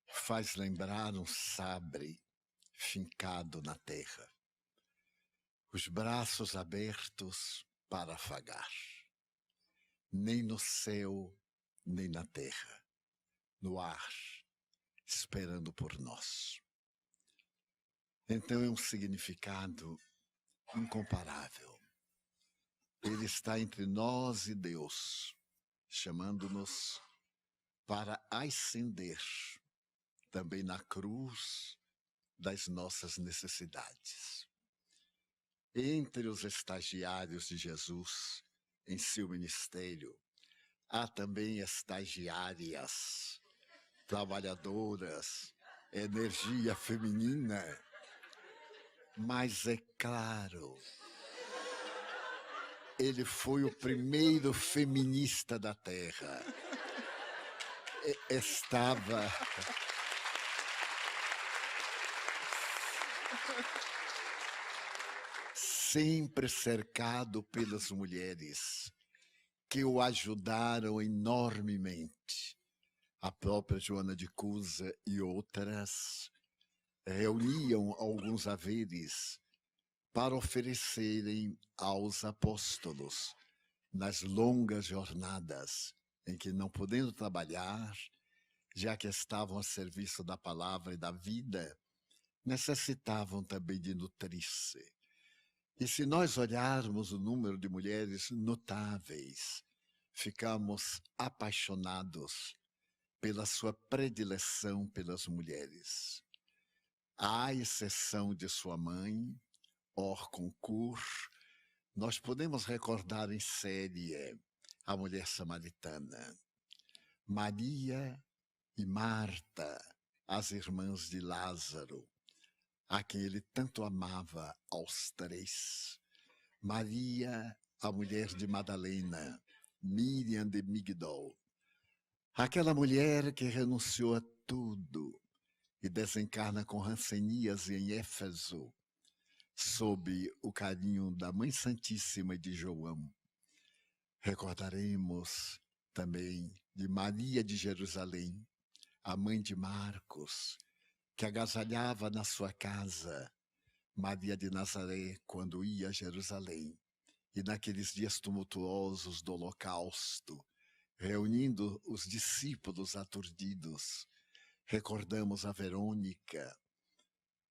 faz lembrar um sabre fincado na terra, os braços abertos para afagar, nem no céu, nem na terra, no ar, esperando por nós. Então é um significado incomparável. Ele está entre nós e Deus, chamando-nos para ascender também na cruz das nossas necessidades. Entre os estagiários de Jesus em seu ministério, há também estagiárias, trabalhadoras, energia feminina. Mas é claro, ele foi o primeiro feminista da Terra. Estava sempre cercado pelas mulheres que o ajudaram enormemente. A própria Joana de Cusa e outras reuniam alguns haveres para oferecerem aos apóstolos nas longas jornadas em que, não podendo trabalhar, já que estavam a serviço da palavra e da vida, necessitavam também de nutrir-se. E se nós olharmos o número de mulheres notáveis, ficamos apaixonados pela sua predileção pelas mulheres. À exceção de sua mãe, hors concours, nós podemos recordar em série a mulher samaritana, Maria e Marta, as irmãs de Lázaro, a quem ele tanto amava aos três, Maria, a mulher de Madalena, Miriam de Migdol, aquela mulher que renunciou a tudo e desencarna com ranceníase em Éfeso, sob o carinho da Mãe Santíssima e de João. Recordaremos também de Maria de Jerusalém, a mãe de Marcos, que agasalhava na sua casa Maria de Nazaré quando ia a Jerusalém, e naqueles dias tumultuosos do Holocausto, reunindo os discípulos aturdidos, recordamos a Verônica.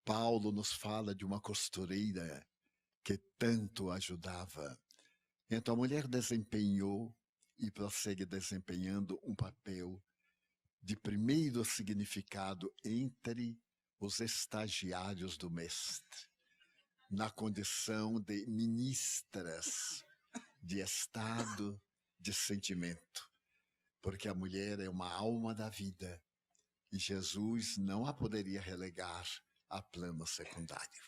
Paulo nos fala de uma costureira que tanto ajudava. Então a mulher desempenhou e prossegue desempenhando um papel de primeiro significado entre os estagiários do mestre, na condição de ministras de estado, de sentimento, porque a mulher é uma alma da vida e Jesus não a poderia relegar a plano secundário.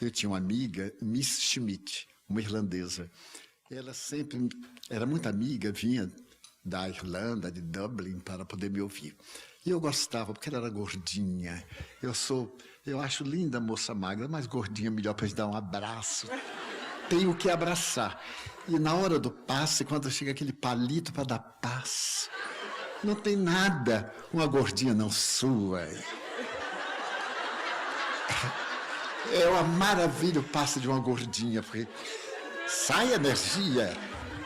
Eu tinha uma amiga, Miss Schmidt, uma irlandesa. Ela sempre era muito amiga, vinha da Irlanda, de Dublin, para poder me ouvir. E eu gostava, porque ela era gordinha. Eu acho linda a moça magra, mas gordinha melhor para gente dar um abraço. Tenho que abraçar. E na hora do passe, quando chega aquele palito para dar passe, não tem nada uma gordinha não sua. É uma maravilha o passe de uma gordinha, porque sai energia.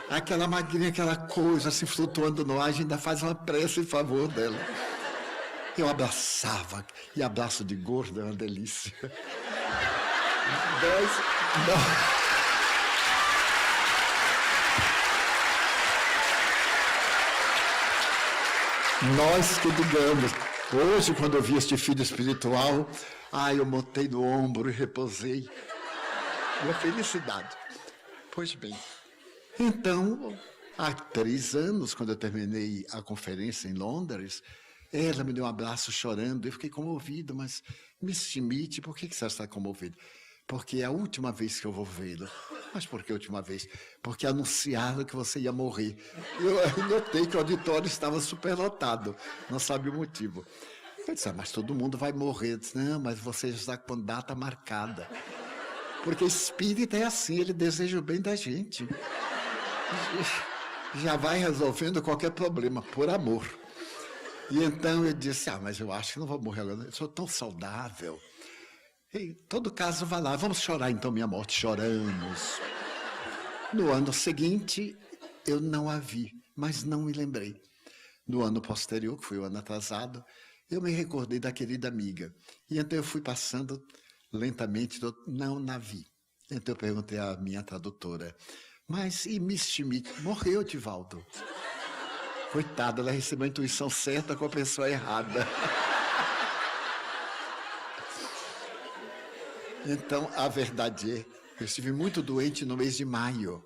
Aquela magrinha, aquela coisa assim flutuando no ar, a gente ainda faz uma prece em favor dela. Eu abraçava, e abraço de gordo é uma delícia. Nós que digamos, hoje quando eu vi este filho espiritual, eu botei no ombro e repousei. Uma felicidade. Pois bem, então, há 3 anos, quando eu terminei a conferência em Londres, ela me deu um abraço chorando, eu fiquei comovido, mas Miss Schmidt, por que você está comovido? Porque é a última vez que eu vou vê-lo. Mas por que a última vez? Porque anunciaram que você ia morrer. Eu notei que o auditório estava superlotado, não sabe o motivo. Eu disse, mas todo mundo vai morrer. Eu disse, não, mas você já está com data marcada. Porque espírita é assim, ele deseja o bem da gente. Já vai resolvendo qualquer problema, por amor. E então eu disse, mas eu acho que não vou morrer agora, eu sou tão saudável. Em todo caso, vai lá, vamos chorar então minha morte. Choramos. No ano seguinte, eu não a vi, mas não me lembrei. No ano posterior, que foi o ano atrasado, eu me recordei da querida amiga. E então eu fui passando lentamente, não a vi. Então eu perguntei à minha tradutora, mas e Miss Schmidt? Morreu, Divaldo. Coitada, ela recebeu a intuição certa com a pessoa errada. Então, a verdade é, eu estive muito doente no mês de maio.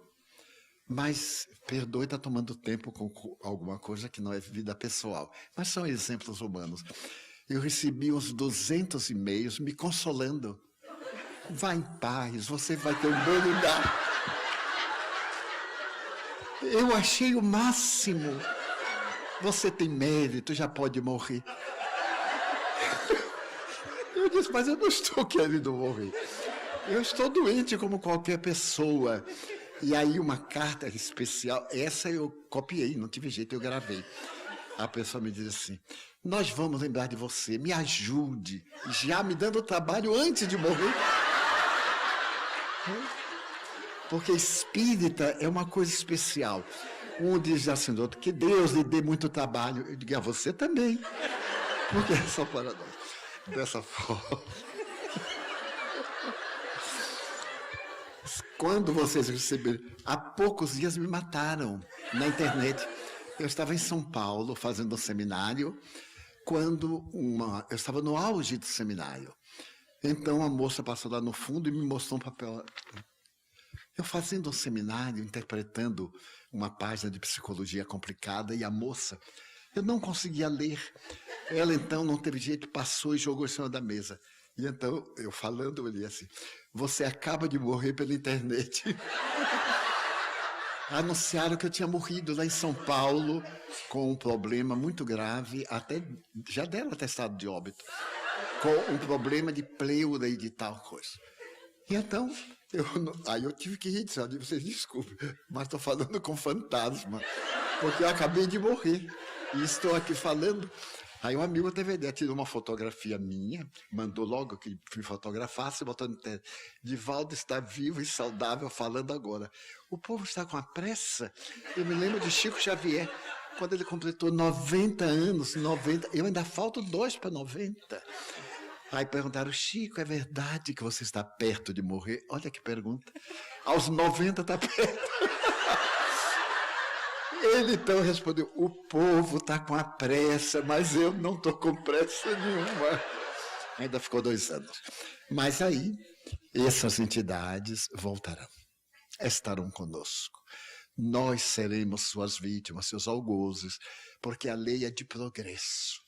Mas, perdoe, está tomando tempo com alguma coisa que não é vida pessoal. Mas são exemplos humanos. Eu recebi uns 200 e-mails me consolando. Vá em paz, você vai ter um bom lugar. Eu achei o máximo. Você tem mérito, já pode morrer. Eu disse, mas eu não estou querendo morrer. Eu estou doente como qualquer pessoa. E aí uma carta especial, essa eu copiei, não tive jeito, eu gravei. A pessoa me diz assim, nós vamos lembrar de você, me ajude, já me dando trabalho antes de morrer. Porque espírita é uma coisa especial. Um diz assim do outro, que Deus lhe dê muito trabalho. Eu digo, a você também. Porque é só para nós. Dessa forma. Quando vocês receberam, há poucos dias me mataram na internet. Eu estava em São Paulo fazendo um seminário, eu estava no auge do seminário. Então a moça passou lá no fundo e me mostrou um papel. Eu fazendo um seminário, interpretando uma página de psicologia complicada, e a moça, eu não conseguia ler. Ela então não teve jeito, passou e jogou em cima da mesa. E então, eu falando, eu olhei assim, você acaba de morrer pela internet. Anunciaram que eu tinha morrido lá em São Paulo com um problema muito grave, até já deram atestado de óbito, com um problema de pleura e de tal coisa. E então, eu tive que rir, disse, vocês desculpem, mas estou falando com fantasma, porque eu acabei de morrer e estou aqui falando. Aí um amigo teve a ideia, tirou uma fotografia minha, mandou logo que fui fotografar, se botou no teste. Divaldo está vivo e saudável falando agora. O povo está com a pressa. Eu me lembro de Chico Xavier, quando ele completou 90 anos, 90, eu ainda falto 2 para 90. Aí perguntaram, Chico, é verdade que você está perto de morrer? Olha que pergunta. Aos 90 está perto. Ele então respondeu, o povo está com a pressa, mas eu não estou com pressa nenhuma. Ainda ficou 2 anos. Mas aí, essas entidades voltarão, estarão conosco. Nós seremos suas vítimas, seus algozes, porque a lei é de progresso.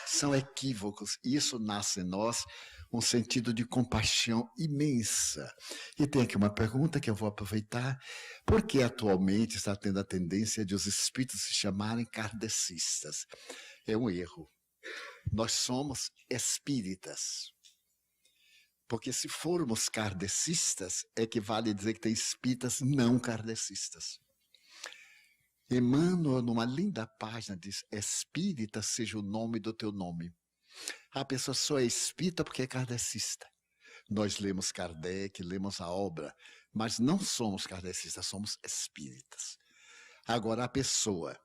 São equívocos, e isso nasce em nós um sentido de compaixão imensa. E tem aqui uma pergunta que eu vou aproveitar. Por que atualmente está tendo a tendência de os espíritos se chamarem kardecistas? É um erro. Nós somos espíritas. Porque se formos kardecistas, equivale a dizer que tem espíritas não kardecistas. Emmanuel, numa linda página, diz, espírita seja o nome do teu nome. A pessoa só é espírita porque é kardecista. Nós lemos Kardec, lemos a obra, mas não somos kardecistas, somos espíritas. Agora, a pessoa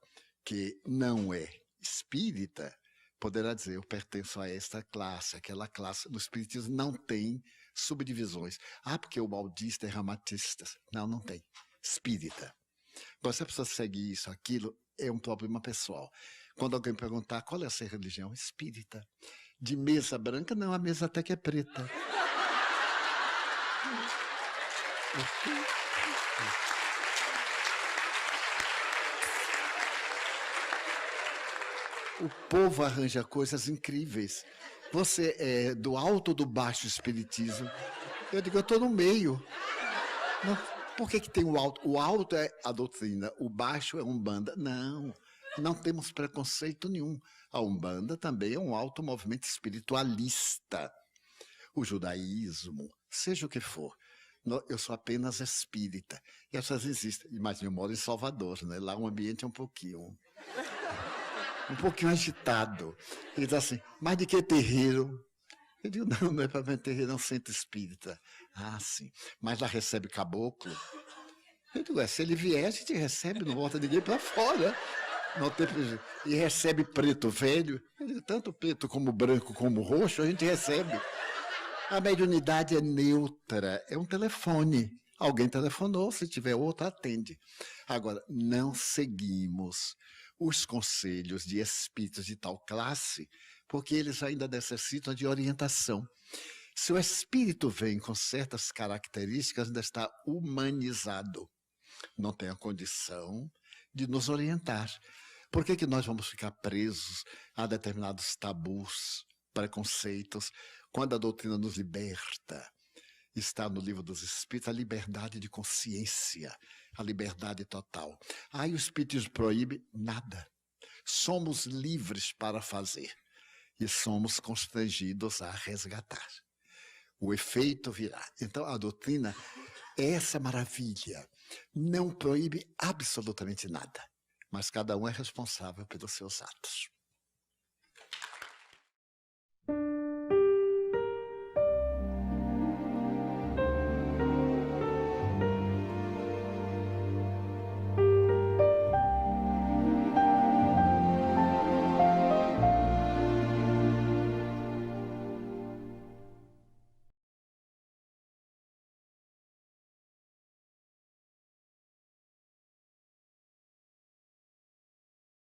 que não é espírita poderá dizer, eu pertenço a esta classe, aquela classe. No espiritismo não tem subdivisões. Ah, porque o maldista é ramatista. Não, não tem. Espírita. Agora, se a pessoa seguir isso, aquilo, é um problema pessoal. Quando alguém perguntar qual é a sua religião, espírita. De mesa branca, não, a mesa até que é preta. O povo arranja coisas incríveis. Você é do alto ou do baixo espiritismo? Eu digo, eu estou no meio. Não, por que tem o alto? O alto é a doutrina, o baixo é Umbanda. Não, não temos preconceito nenhum. A Umbanda também é um alto movimento espiritualista. O judaísmo, seja o que for. Eu sou apenas espírita. E essas existem. Imagina, eu moro em Salvador, né? Lá o ambiente é um pouquinho agitado. Ele diz assim, mas de que terreiro? Eu digo, não, não é para terreiro, é um centro espírita. Ah, sim. Mas lá recebe caboclo? Eu digo, se ele vier, a gente recebe, não volta ninguém para fora. Não tem prejuízo. E recebe preto velho. Eu digo, tanto preto como branco como roxo, a gente recebe. A mediunidade é neutra, é um telefone. Alguém telefonou, se tiver outro, atende. Agora, não seguimos os conselhos de espíritos de tal classe, porque eles ainda necessitam de orientação. Se o espírito vem com certas características, ainda está humanizado. Não tem a condição de nos orientar. Por que nós vamos ficar presos a determinados tabus, preconceitos, quando a doutrina nos liberta? Está no Livro dos Espíritos a liberdade de consciência, a liberdade total. Aí o Espiritismo proíbe nada. Somos livres para fazer e somos constrangidos a resgatar. O efeito virá. Então a doutrina é essa maravilha. Não proíbe absolutamente nada, mas cada um é responsável pelos seus atos.